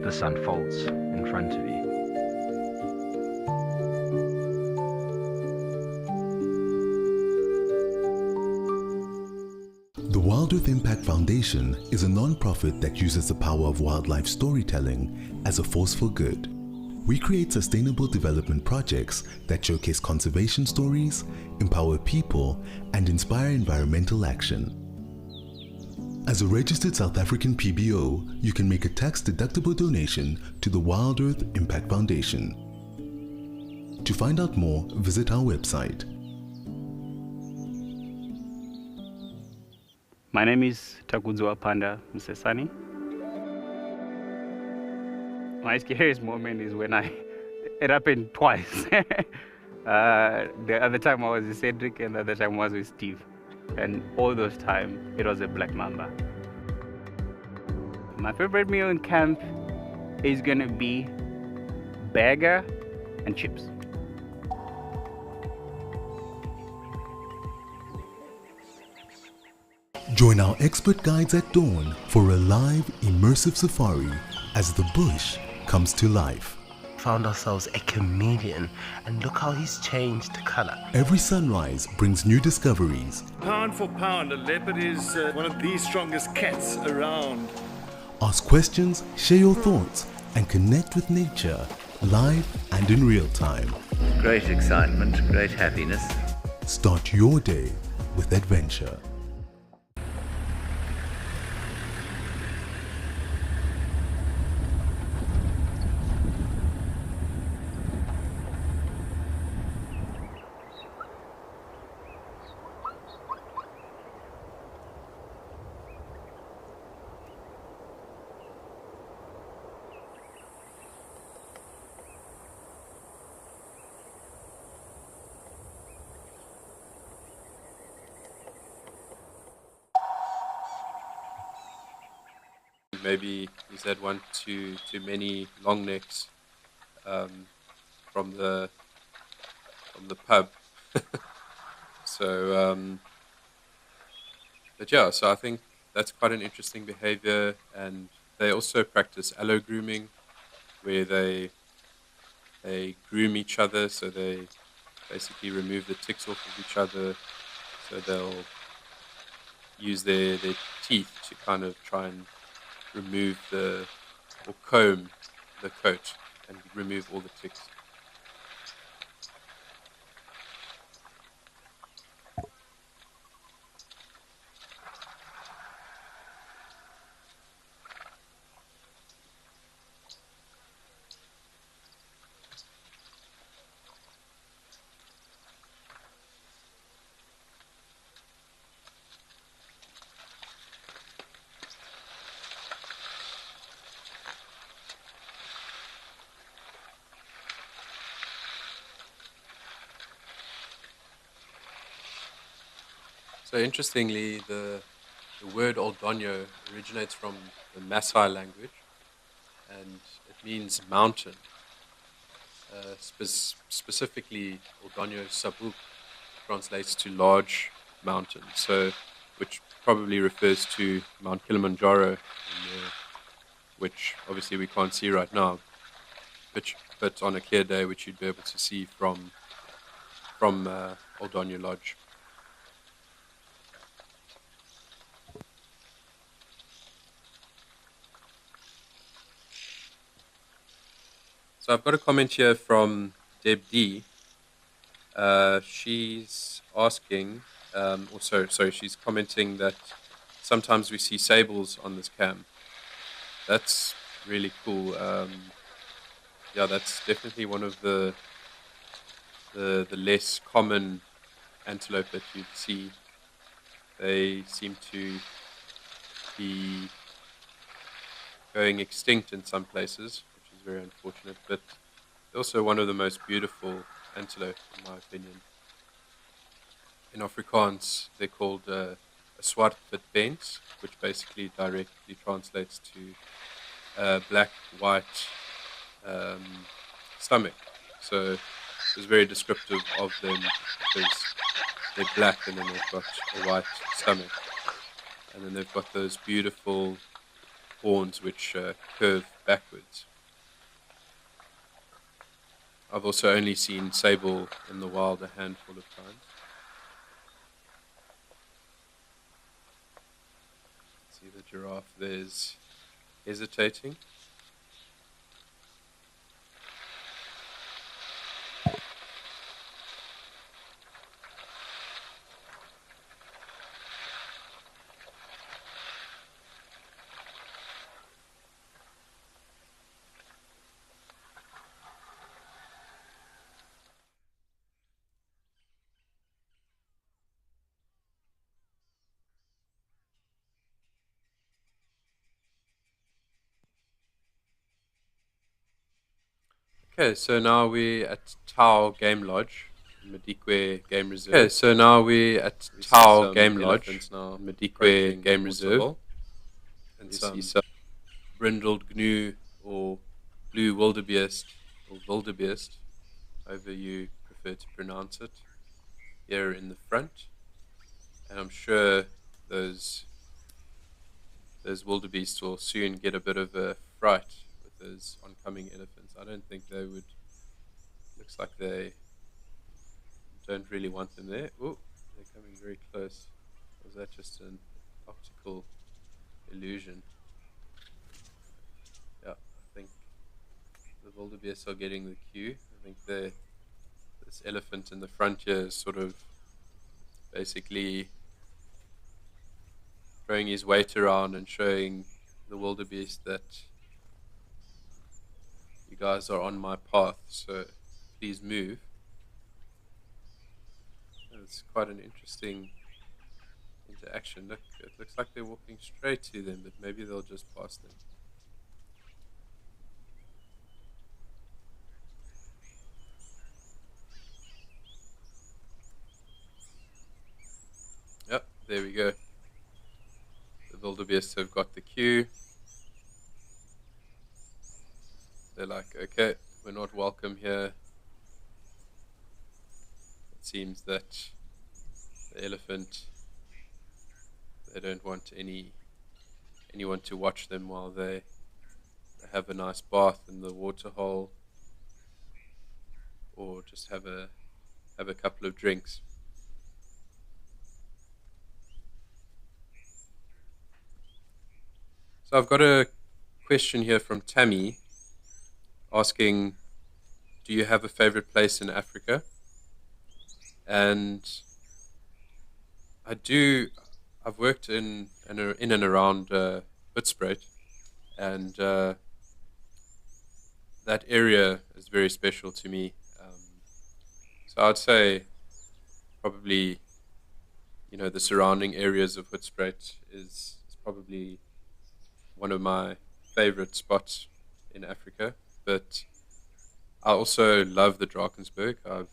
This unfolds in front of you. The Wild Earth Impact Foundation is a non-profit that uses the power of wildlife storytelling as a force for good. We create sustainable development projects that showcase conservation stories, empower people, and inspire environmental action. As a registered South African PBO, you can make a tax-deductible donation to the Wild Earth Impact Foundation. To find out more, visit our website. My name is Takudzwa Panda Msesani. My scariest moment is when it happened twice. The other time I was with Cedric, and the other time I was with Steve. And all those times, it was a black mamba. My favorite meal in camp is gonna be burger and chips. Join our expert guides at dawn for a live, immersive safari as the bush comes to life. Found ourselves a chameleon, and look how he's changed color. Every sunrise brings new discoveries. Pound for pound, a leopard is one of the strongest cats around. Ask questions, share your thoughts, and connect with nature live and in real time. Great excitement, great happiness. Start your day with adventure. Maybe he's had one too many long necks from the pub. So, but yeah, so I think that's quite an interesting behavior, and they also practice allo grooming, where they groom each other, so they basically remove the ticks off of each other, so they'll use their teeth to kind of try and remove or comb the coat and remove all the ticks. So interestingly, the word Oldonyo originates from the Maasai language, and it means mountain. Specifically, Oldonyo Sabuk translates to large mountain, so which probably refers to Mount Kilimanjaro, which obviously we can't see right now, but on a clear day, which you'd be able to see from Oldonyo Lodge. So I've got a comment here from Deb D. She's asking, she's commenting that sometimes we see sables on this cam. That's really cool. Yeah, that's definitely one of the less common antelope that you'd see. They seem to be going extinct in some places, very unfortunate, but also one of the most beautiful antelope, in my opinion. In Afrikaans, they're called a swart wit bent, which basically directly translates to black, white stomach. So it's very descriptive of them because they're black and then they've got a white stomach. And then they've got those beautiful horns which curve backwards. I've also only seen sable in the wild a handful of times. See the giraffe there's hesitating. Okay, so now we're at Tau Game Lodge, Madikwe Game Reserve. Okay, so now we're at Tau Game Lodge, Madikwe Game Reserve, and some brindled gnu or blue wildebeest, or wildebeest, however you prefer to pronounce it, here in the front. And I'm sure those wildebeests will soon get a bit of a fright with those oncoming elephants. I don't think they would. Looks like they don't really want them there. Oh, they're coming very close. Was that just an optical illusion? Yeah, I think the wildebeests are getting the cue. I think this elephant in the front here is sort of basically throwing his weight around and showing the wildebeest that you guys are on my path, so please move. It's quite an interesting interaction. Look, it looks like they're walking straight to them, but maybe they'll just pass them. Yep, there we go. The wildebeests have got the cue. They're like, okay, we're not welcome here. It seems that the elephant, they don't want anyone to watch them while they have a nice bath in the waterhole, or just have a couple of drinks. So I've got a question here from Tammy asking, do you have a favorite place in Africa? And I do. I've worked in and around Hoedspruit, and that area is very special to me. So I'd say probably, the surrounding areas of Hoedspruit is probably one of my favorite spots in Africa. But I also love the Drakensberg. I've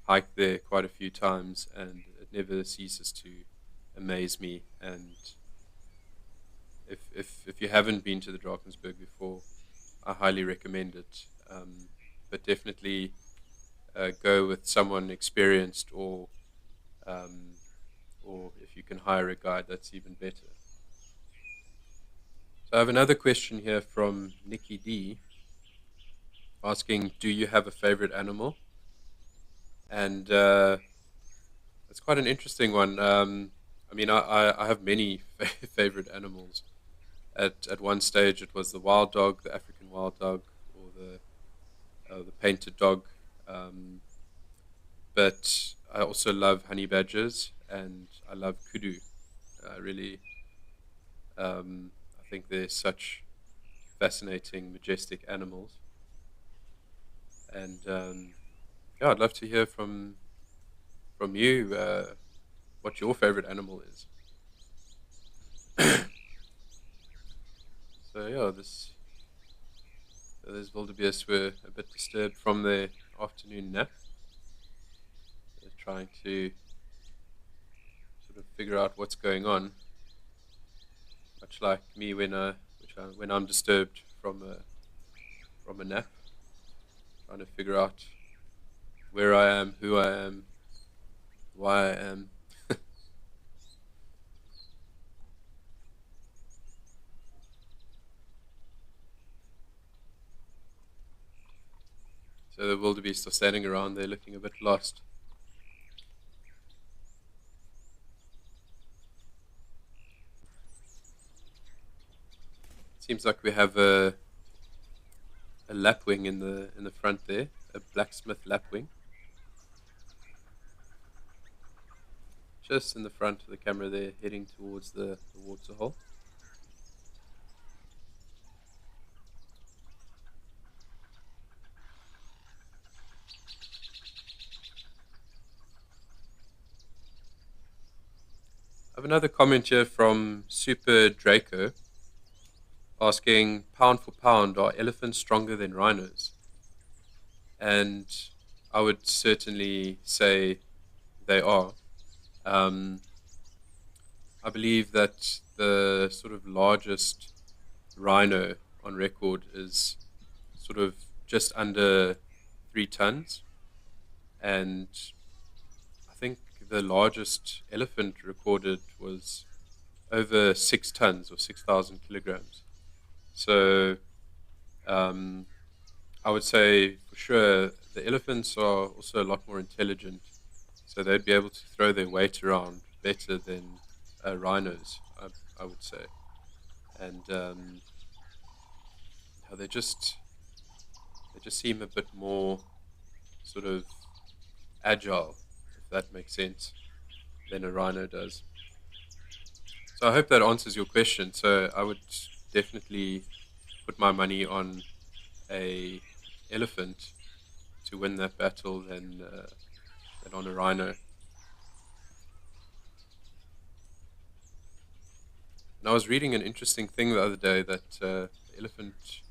hiked there quite a few times, and it never ceases to amaze me. And if you haven't been to the Drakensberg before, I highly recommend it. But definitely go with someone experienced, or if you can hire a guide, that's even better. So I have another question here from Nikki D asking, do you have a favorite animal? And it's quite an interesting one. I have many favorite animals. At one stage it was the wild dog, the African wild dog, or the painted dog. But I also love honey badgers, and I love kudu. I think they're such fascinating, majestic animals. And I'd love to hear from you what your favorite animal is. So those wildebeest were a bit disturbed from their afternoon nap. They're trying to sort of figure out what's going on, much like me when I'm disturbed from a nap, trying to figure out where I am, who I am, why I am. So the wildebeest are standing around there looking a bit lost. Seems like we have a lapwing in the front there, a blacksmith lapwing. Just in the front of the camera there, heading towards the waterhole. I have another comment here from Super Draco asking, pound for pound, are elephants stronger than rhinos? And I would certainly say they are. I believe that the sort of largest rhino on record is sort of just under 3 tons, and I think the largest elephant recorded was over 6 tons or 6,000 kilograms. So I would say for sure the elephants are also a lot more intelligent, so they'd be able to throw their weight around better than rhinos, I would say. And they just seem a bit more sort of agile, if that makes sense, than a rhino does. So I hope that answers your question. So I would definitely put my money on a elephant to win that battle than on a rhino. And I was reading an interesting thing the other day that elephants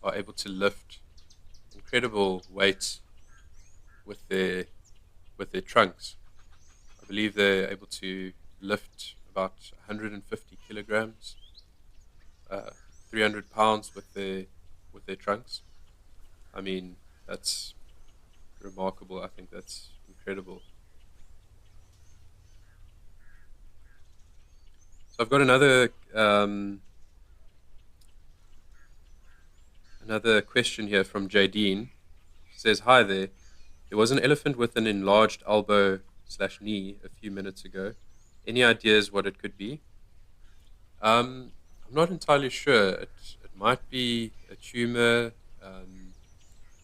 are able to lift incredible weights with their trunks. I believe they're able to lift about 150 kilograms, 300 pounds with their trunks. I mean, that's remarkable. I think that's incredible. So I've got another question here from Jadine. She says, "Hi there. There was an elephant with an enlarged elbow/knee a few minutes ago. Any ideas what it could be?" I'm not entirely sure. It might be a tumor.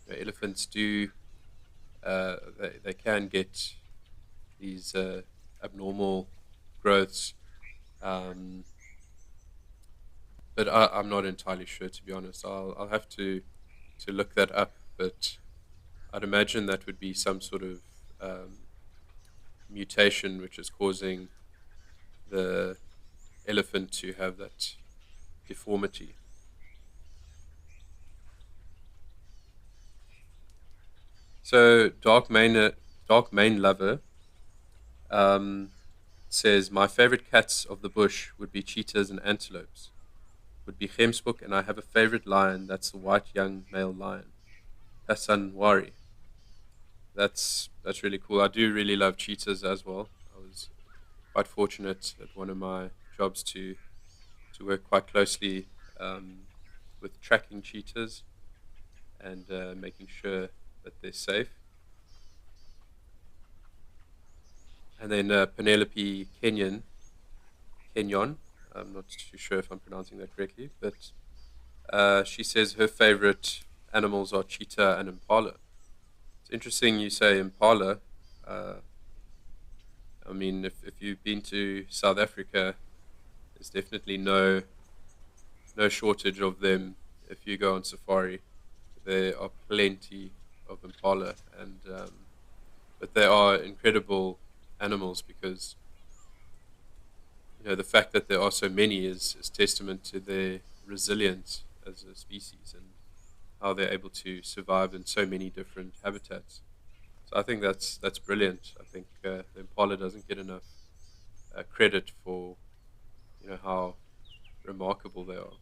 Elephants do. They can get these abnormal growths. But I'm not entirely sure, to be honest. I'll have to look that up. But I'd imagine that would be some sort of mutation which is causing the elephant to have that deformity. So Dark Mane Lover says, "My favorite cats of the bush would be cheetahs and antelopes. Would be Gemsbok, and I have a favorite lion. That's the white young male lion, Hassanwari." That's really cool. I do really love cheetahs as well. I was quite fortunate at one of my jobs to work quite closely with tracking cheetahs and making sure that they're safe. And then Penelope Kenyon, I'm not too sure if I'm pronouncing that correctly, but she says her favorite animals are cheetah and impala. It's interesting you say impala. I mean, if you've been to South Africa, there's definitely no shortage of them. If you go on safari, there are plenty of impala, and but they are incredible animals because the fact that there are so many is testament to their resilience as a species and how they're able to survive in so many different habitats. So I think that's brilliant. I think the impala doesn't get enough credit for how remarkable they are.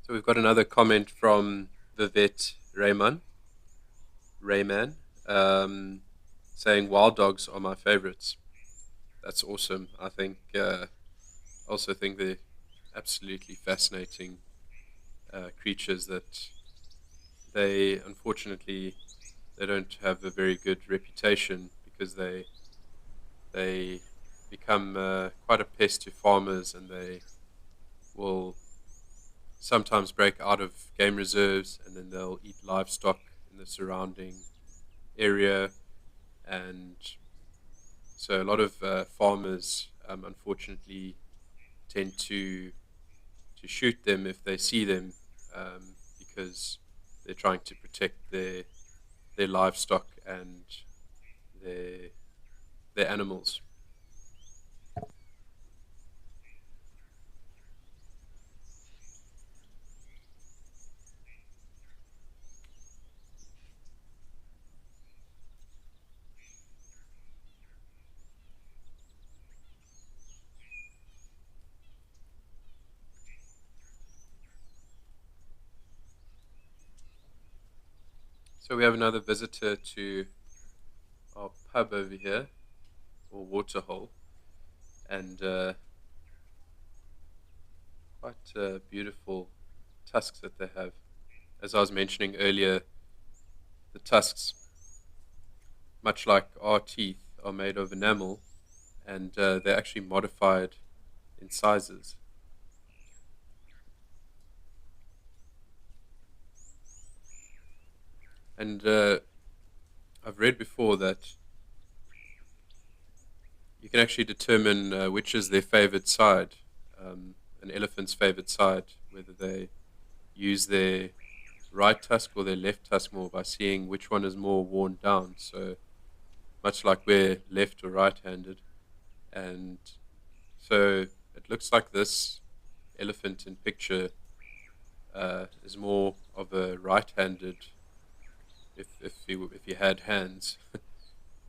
So we've got another comment from the vet Rayman, saying wild dogs are my favorites. That's awesome. I think also think they're absolutely fascinating creatures that unfortunately they don't have a very good reputation because they become quite a pest to farmers, and they will sometimes break out of game reserves, and then they'll eat livestock in the surrounding area, and So a lot of farmers, unfortunately, tend to shoot them if they see them, because they're trying to protect their livestock and their animals. So we have another visitor to our pub over here, or waterhole, and quite beautiful tusks that they have. As I was mentioning earlier, the tusks, much like our teeth, are made of enamel, and they're actually modified in sizes. And I've read before that you can actually determine which is their favorite side, an elephant's favorite side, whether they use their right tusk or their left tusk more by seeing which one is more worn down. So much like we're left or right-handed. And so it looks like this elephant in picture is more of a right-handed. If you had hands,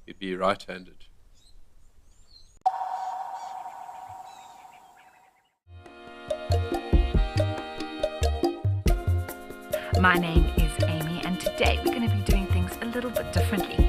you'd be right-handed. My name is Amy, and today we're going to be doing things a little bit differently.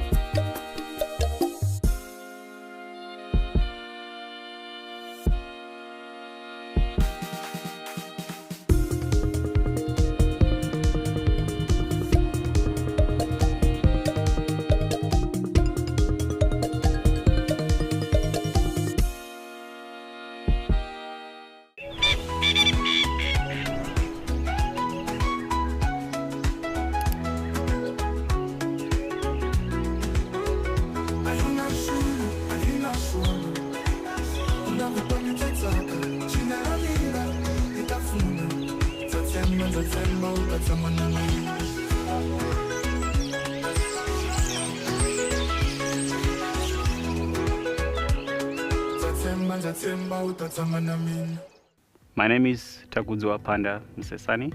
My name is Takudzwa Panda Msesani.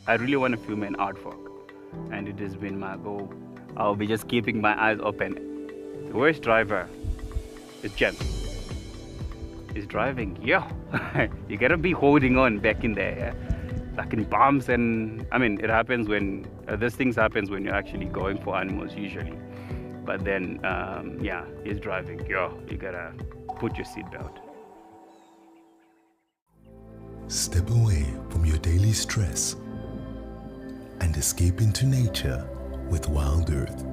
I really want to film an artwork, and it has been my goal. I'll be just keeping my eyes open. The worst driver is Jen. He's driving, yeah. You gotta be holding on back in there, yeah? Like in bumps, and I mean, it happens when, these things happens when you're actually going for animals usually. But then, yeah, he's driving, yeah, you gotta put your seatbelt. Step away from your daily stress and escape into nature with Wild Earth.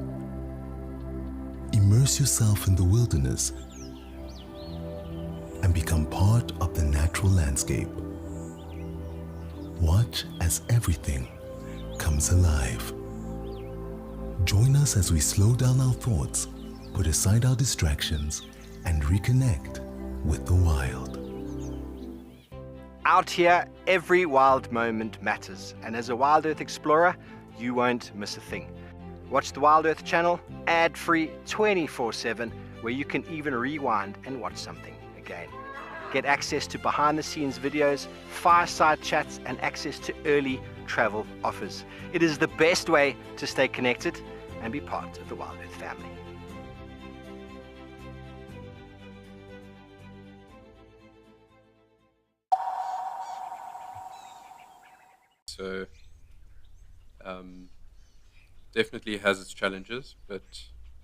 Immerse yourself in the wilderness and become part of the natural landscape. Watch as everything comes alive. Join us as we slow down our thoughts, put aside our distractions, and reconnect with the wild. Out here, every wild moment matters, and as a Wild Earth explorer, you won't miss a thing. Watch the Wild Earth channel, ad-free 24/7, where you can even rewind and watch something again. Get access to behind-the-scenes videos, fireside chats, and access to early travel offers. It is the best way to stay connected and be part of the Wild Earth family. So definitely has its challenges, but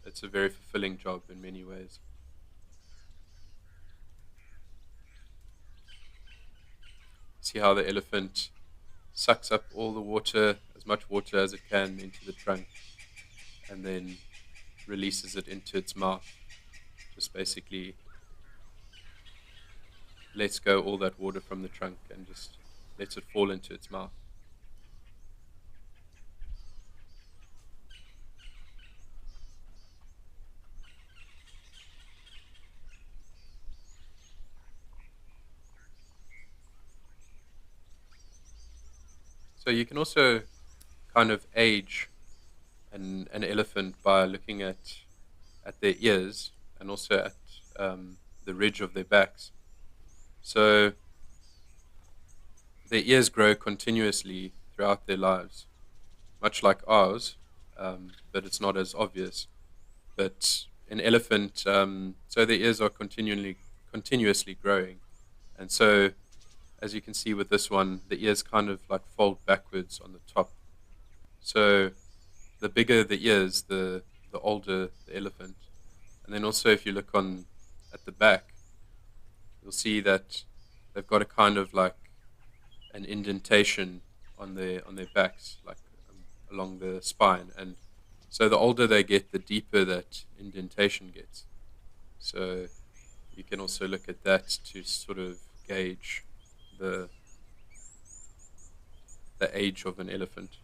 it's a very fulfilling job in many ways. See how the elephant sucks up all the water, as much water as it can, into the trunk, and then releases it into its mouth. Just basically lets go all that water from the trunk and just lets it fall into its mouth. So you can also kind of age an elephant by looking at their ears and also at the ridge of their backs. So their ears grow continuously throughout their lives, much like ours, but it's not as obvious. But an elephant, so their ears are continuously growing, and so as you can see with this one, the ears kind of like fold backwards on the top. So the bigger the ears, the older the elephant. And then also if you look on at the back, you'll see that they've got a kind of like an indentation on their backs, like along the spine. And so the older they get, the deeper that indentation gets. So you can also look at that to sort of gauge the age of an elephant.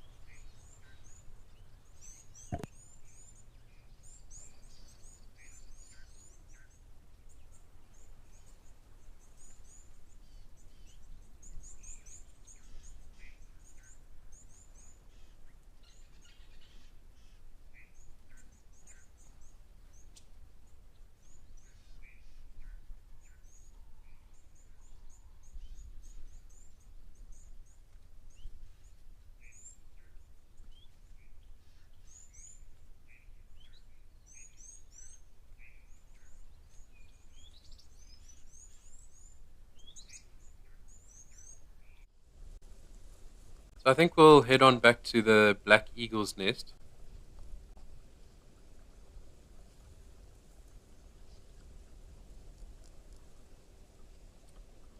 So I think we'll head on back to the black eagle's nest.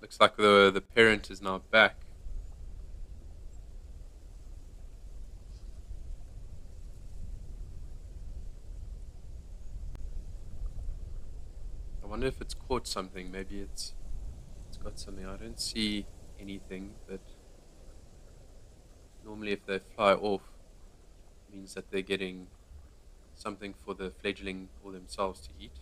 Looks like the parent is now back. I wonder if it's caught something. Maybe it's got something. I don't see anything, but normally if they fly off, it means that they're getting something for the fledgling or themselves to eat.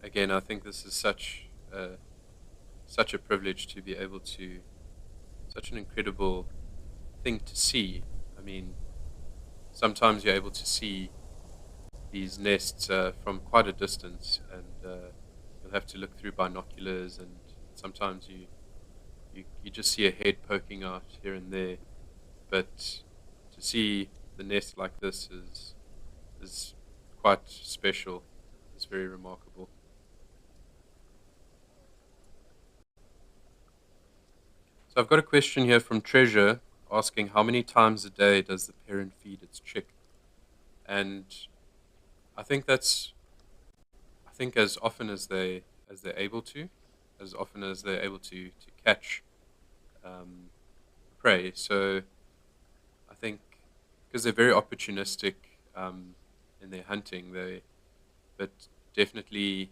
Again, I think this is such a privilege to be able to, such an incredible thing to see. I mean, sometimes you're able to see these nests from quite a distance, and you'll have to look through binoculars, and sometimes you just see a head poking out here and there. But to see the nest like this is quite special. It's very remarkable. So I've got a question here from Treasure asking how many times a day does the parent feed its chick? And I think as often as they're able to, as often as they're able to catch prey. So I think because they're very opportunistic in their hunting, but definitely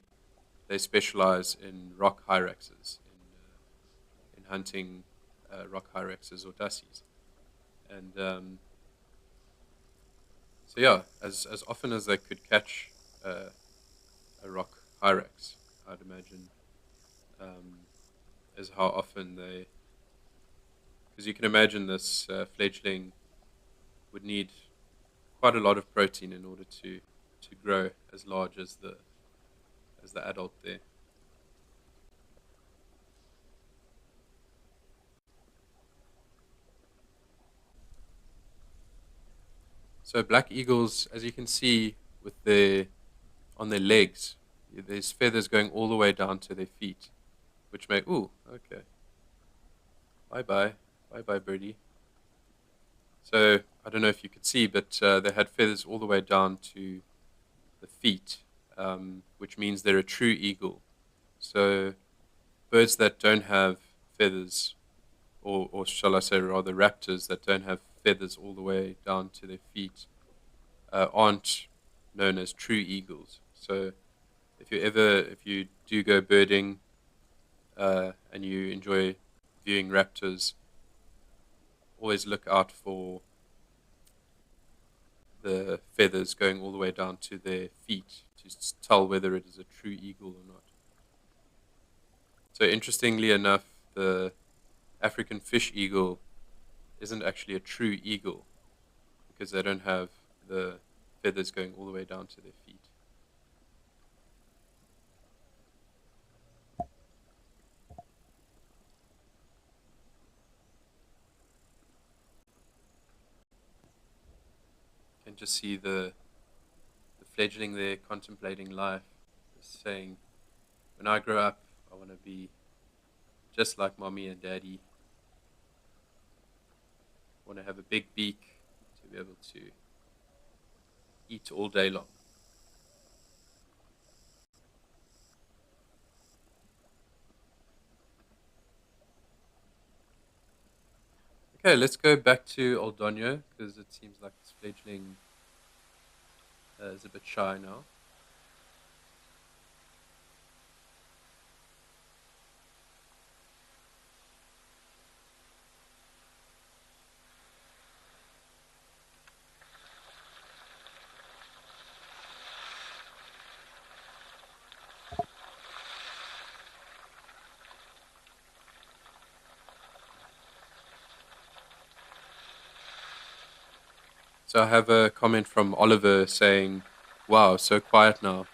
they specialize in rock hyraxes, in hunting rock hyraxes or dassies. And so yeah, as often as they could catch a rock hyrax, I'd imagine, is how often they, because you can imagine this fledgling would need quite a lot of protein in order to grow as large as the adult there. So black eagles, as you can see with on their legs, there's feathers going all the way down to their feet, which may, ooh, okay. Bye-bye, birdie. So I don't know if you could see, but they had feathers all the way down to the feet, which means they're a true eagle. So birds that don't have feathers, or shall I say rather raptors that don't have feathers all the way down to their feet, aren't known as true eagles. So if you do go birding and you enjoy viewing raptors, always look out for the feathers going all the way down to their feet to tell whether it is a true eagle or not. So interestingly enough, the African fish eagle isn't actually a true eagle because they don't have the feathers going all the way down to their feet. You can just see the fledgling there contemplating life, just saying, when I grow up, I want to be just like mommy and daddy. I want to have a big beak to be able to eat all day long. Okay, let's go back to Old Donyo because it seems like this fledgling is a bit shy now. So I have a comment from Oliver saying, wow, so quiet now.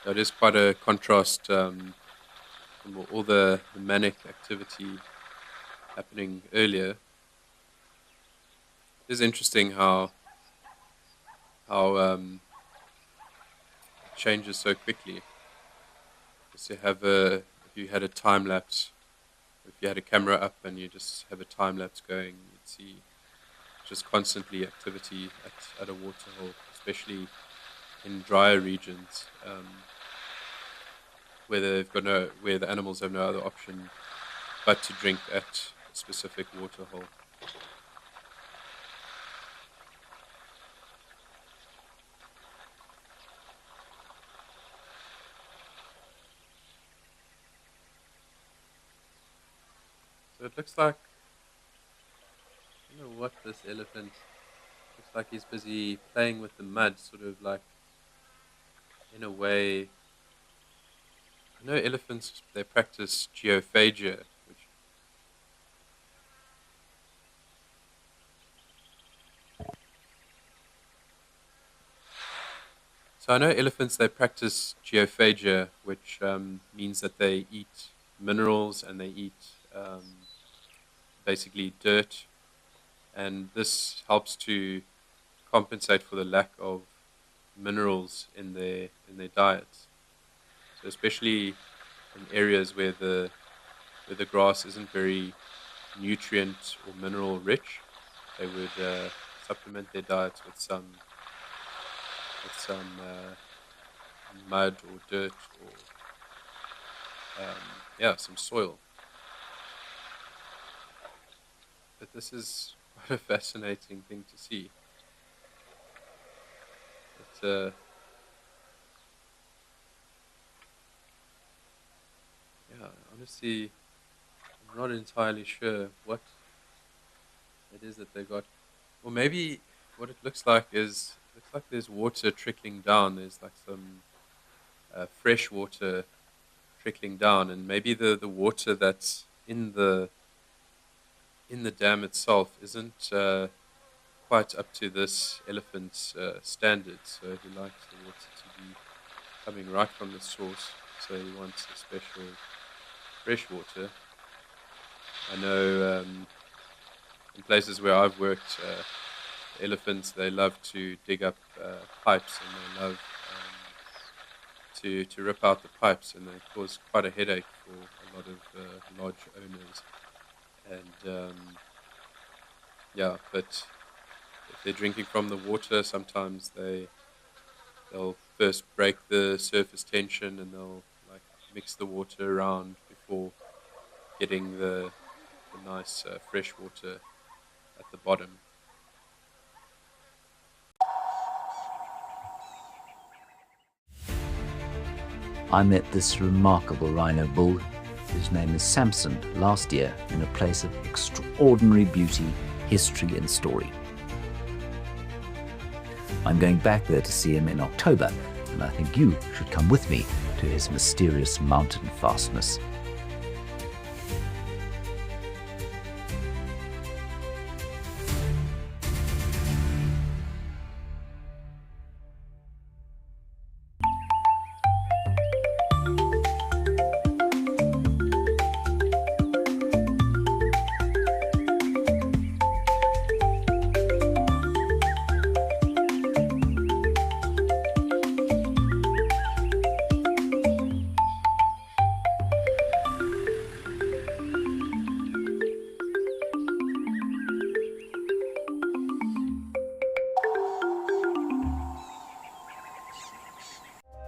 That is quite a contrast from all the manic activity happening earlier. It is interesting how it changes so quickly. Just to have if you had a time lapse, if you had a camera up and you just have a time lapse going, you'd see just constantly activity at a waterhole, especially in drier regions, where the animals have no other option but to drink at a specific waterhole. So it looks like, I don't know what this elephant looks like. He's busy playing with the mud, sort of like, in a way. I know elephants, they practice geophagia, which means that they eat minerals and they eat basically dirt. And this helps to compensate for the lack of minerals in their diets. So especially in areas where the grass isn't very nutrient or mineral rich, they would supplement their diets with some mud or dirt or some soil. But this is quite a fascinating thing to see. Honestly, I'm not entirely sure what it is that they got. Or maybe what it looks like there's water trickling down. There's like some fresh water trickling down, and maybe the water that's in the dam itself isn't quite up to this elephant's standards. So he likes the water to be coming right from the source. So he wants a special fresh water. I know in places where I've worked, elephants, they love to dig up pipes, and they love to rip out the pipes, and they cause quite a headache for a lot of lodge owners. And but if they're drinking from the water, sometimes they'll first break the surface tension, and they'll like mix the water around before getting the nice fresh water at the bottom. I met this remarkable rhino bull, whose name is Samson, last year in a place of extraordinary beauty, history and story. I'm going back there to see him in October, and I think you should come with me to to his mysterious mountain fastness.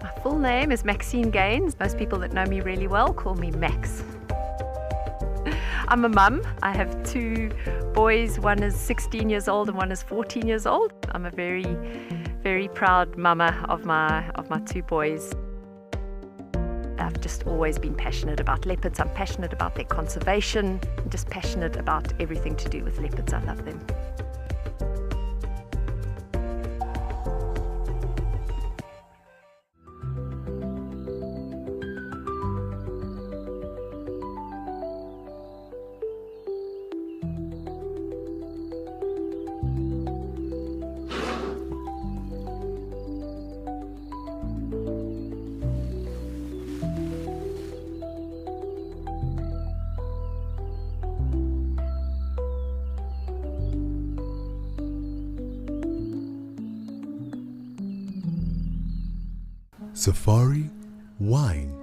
My full name is Maxine Gaines. Most people that know me really well call me Max. I'm a mum. I have 2 boys. One is 16 years old and one is 14 years old. I'm a very, very proud mama of my 2 boys. I've just always been passionate about leopards. I'm passionate about their conservation. I'm just passionate about everything to do with leopards. I love them. Safari, wine,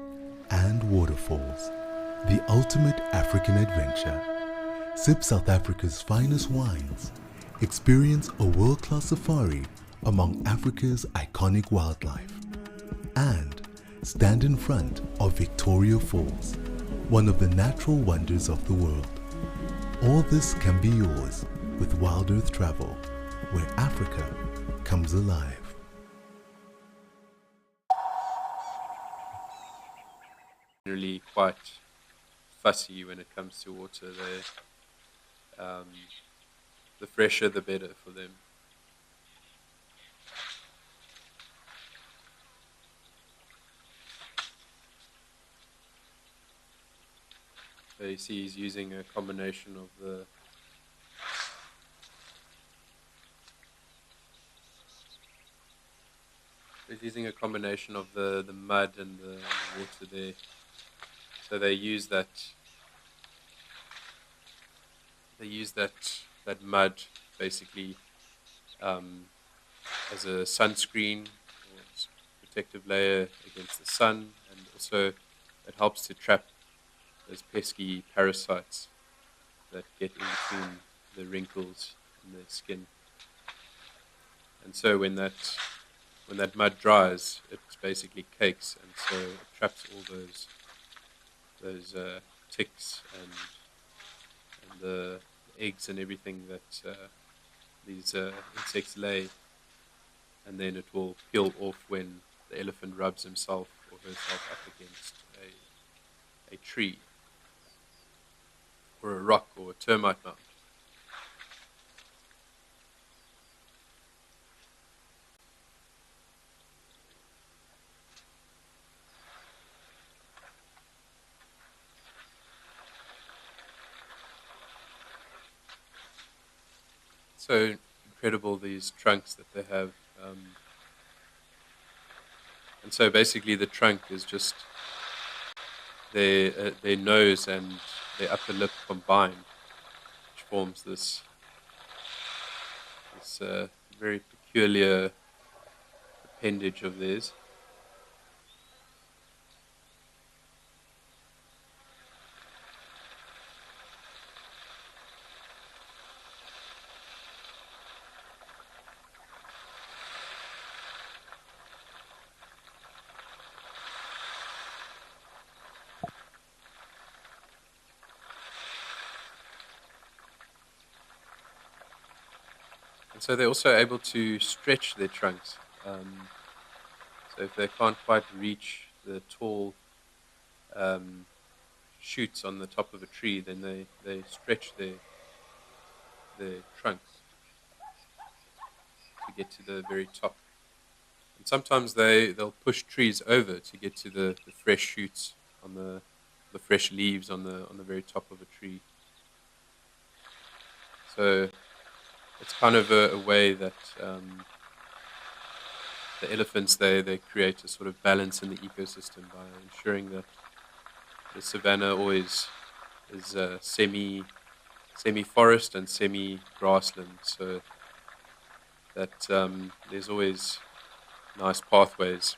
and waterfalls. The ultimate African adventure. Sip South Africa's finest wines. Experience a world-class safari among Africa's iconic wildlife. And stand in front of Victoria Falls, one of the natural wonders of the world. All this can be yours with Wild Earth Travel, where Africa comes alive. Generally quite fussy when it comes to water. The fresher the better for them. So you see he's using a combination of the mud and the water there. So they use that mud basically as a sunscreen or protective layer against the sun, and also it helps to trap those pesky parasites that get in between the wrinkles in their skin. And so when that mud dries, it basically cakes, and so it traps all those ticks and the eggs and everything that these insects lay, and then it will peel off when the elephant rubs himself or herself up against a tree or a rock or a termite mound. So incredible, these trunks that they have. And so basically the trunk is just their nose and their upper lip combined, which forms this very peculiar appendage of theirs. So they're also able to stretch their trunks. So if they can't quite reach the tall shoots on the top of a tree, then they stretch their trunks to get to the very top. And sometimes they'll push trees over to get to the fresh shoots on the fresh leaves on the very top of a tree. So it's kind of a way that the elephants, they create a sort of balance in the ecosystem by ensuring that the savanna always is semi-forest and semi-grassland, so that there's always nice pathways.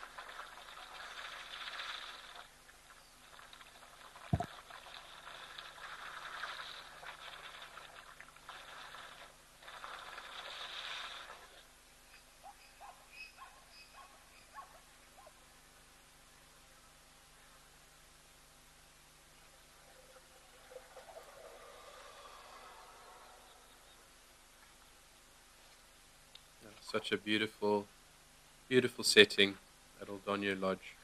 Such a beautiful setting at Aldonio Lodge.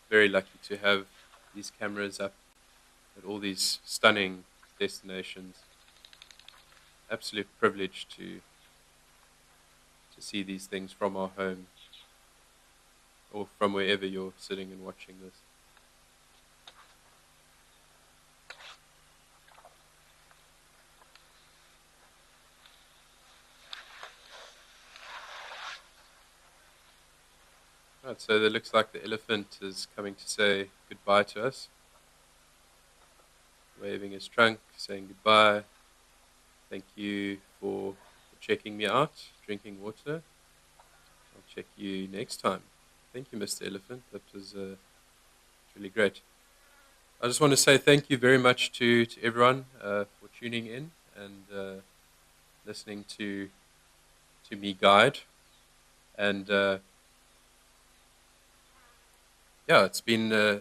Very lucky to have these cameras up at all these stunning destinations. Absolute privilege to see these things from our home or from wherever you're sitting and watching this. Right, so it looks like the elephant is coming to say goodbye to us. Waving his trunk, saying goodbye. Thank you for checking me out, drinking water. I'll check you next time. Thank you, Mr. Elephant. That was really great. I just want to say thank you very much to everyone for tuning in and listening to me guide. And yeah, it's been a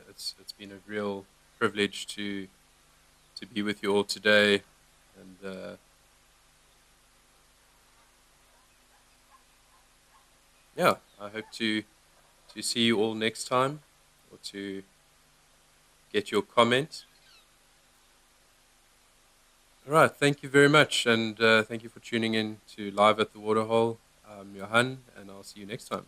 real privilege to be with you all today, and yeah, I hope to see you all next time, or to get your comment. All right, thank you very much, and thank you for tuning in to Live at the Waterhole. I'm Johan, and I'll see you next time.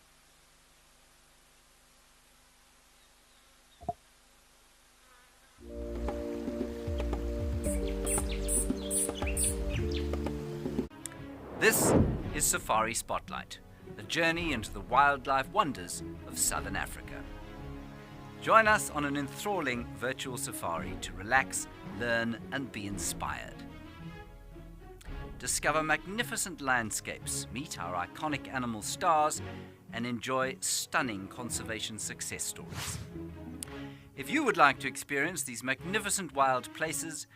This is Safari Spotlight, the journey into the wildlife wonders of Southern Africa. Join us on an enthralling virtual safari to relax, learn, and be inspired. Discover magnificent landscapes, meet our iconic animal stars, and enjoy stunning conservation success stories. If you would like to experience these magnificent wild places,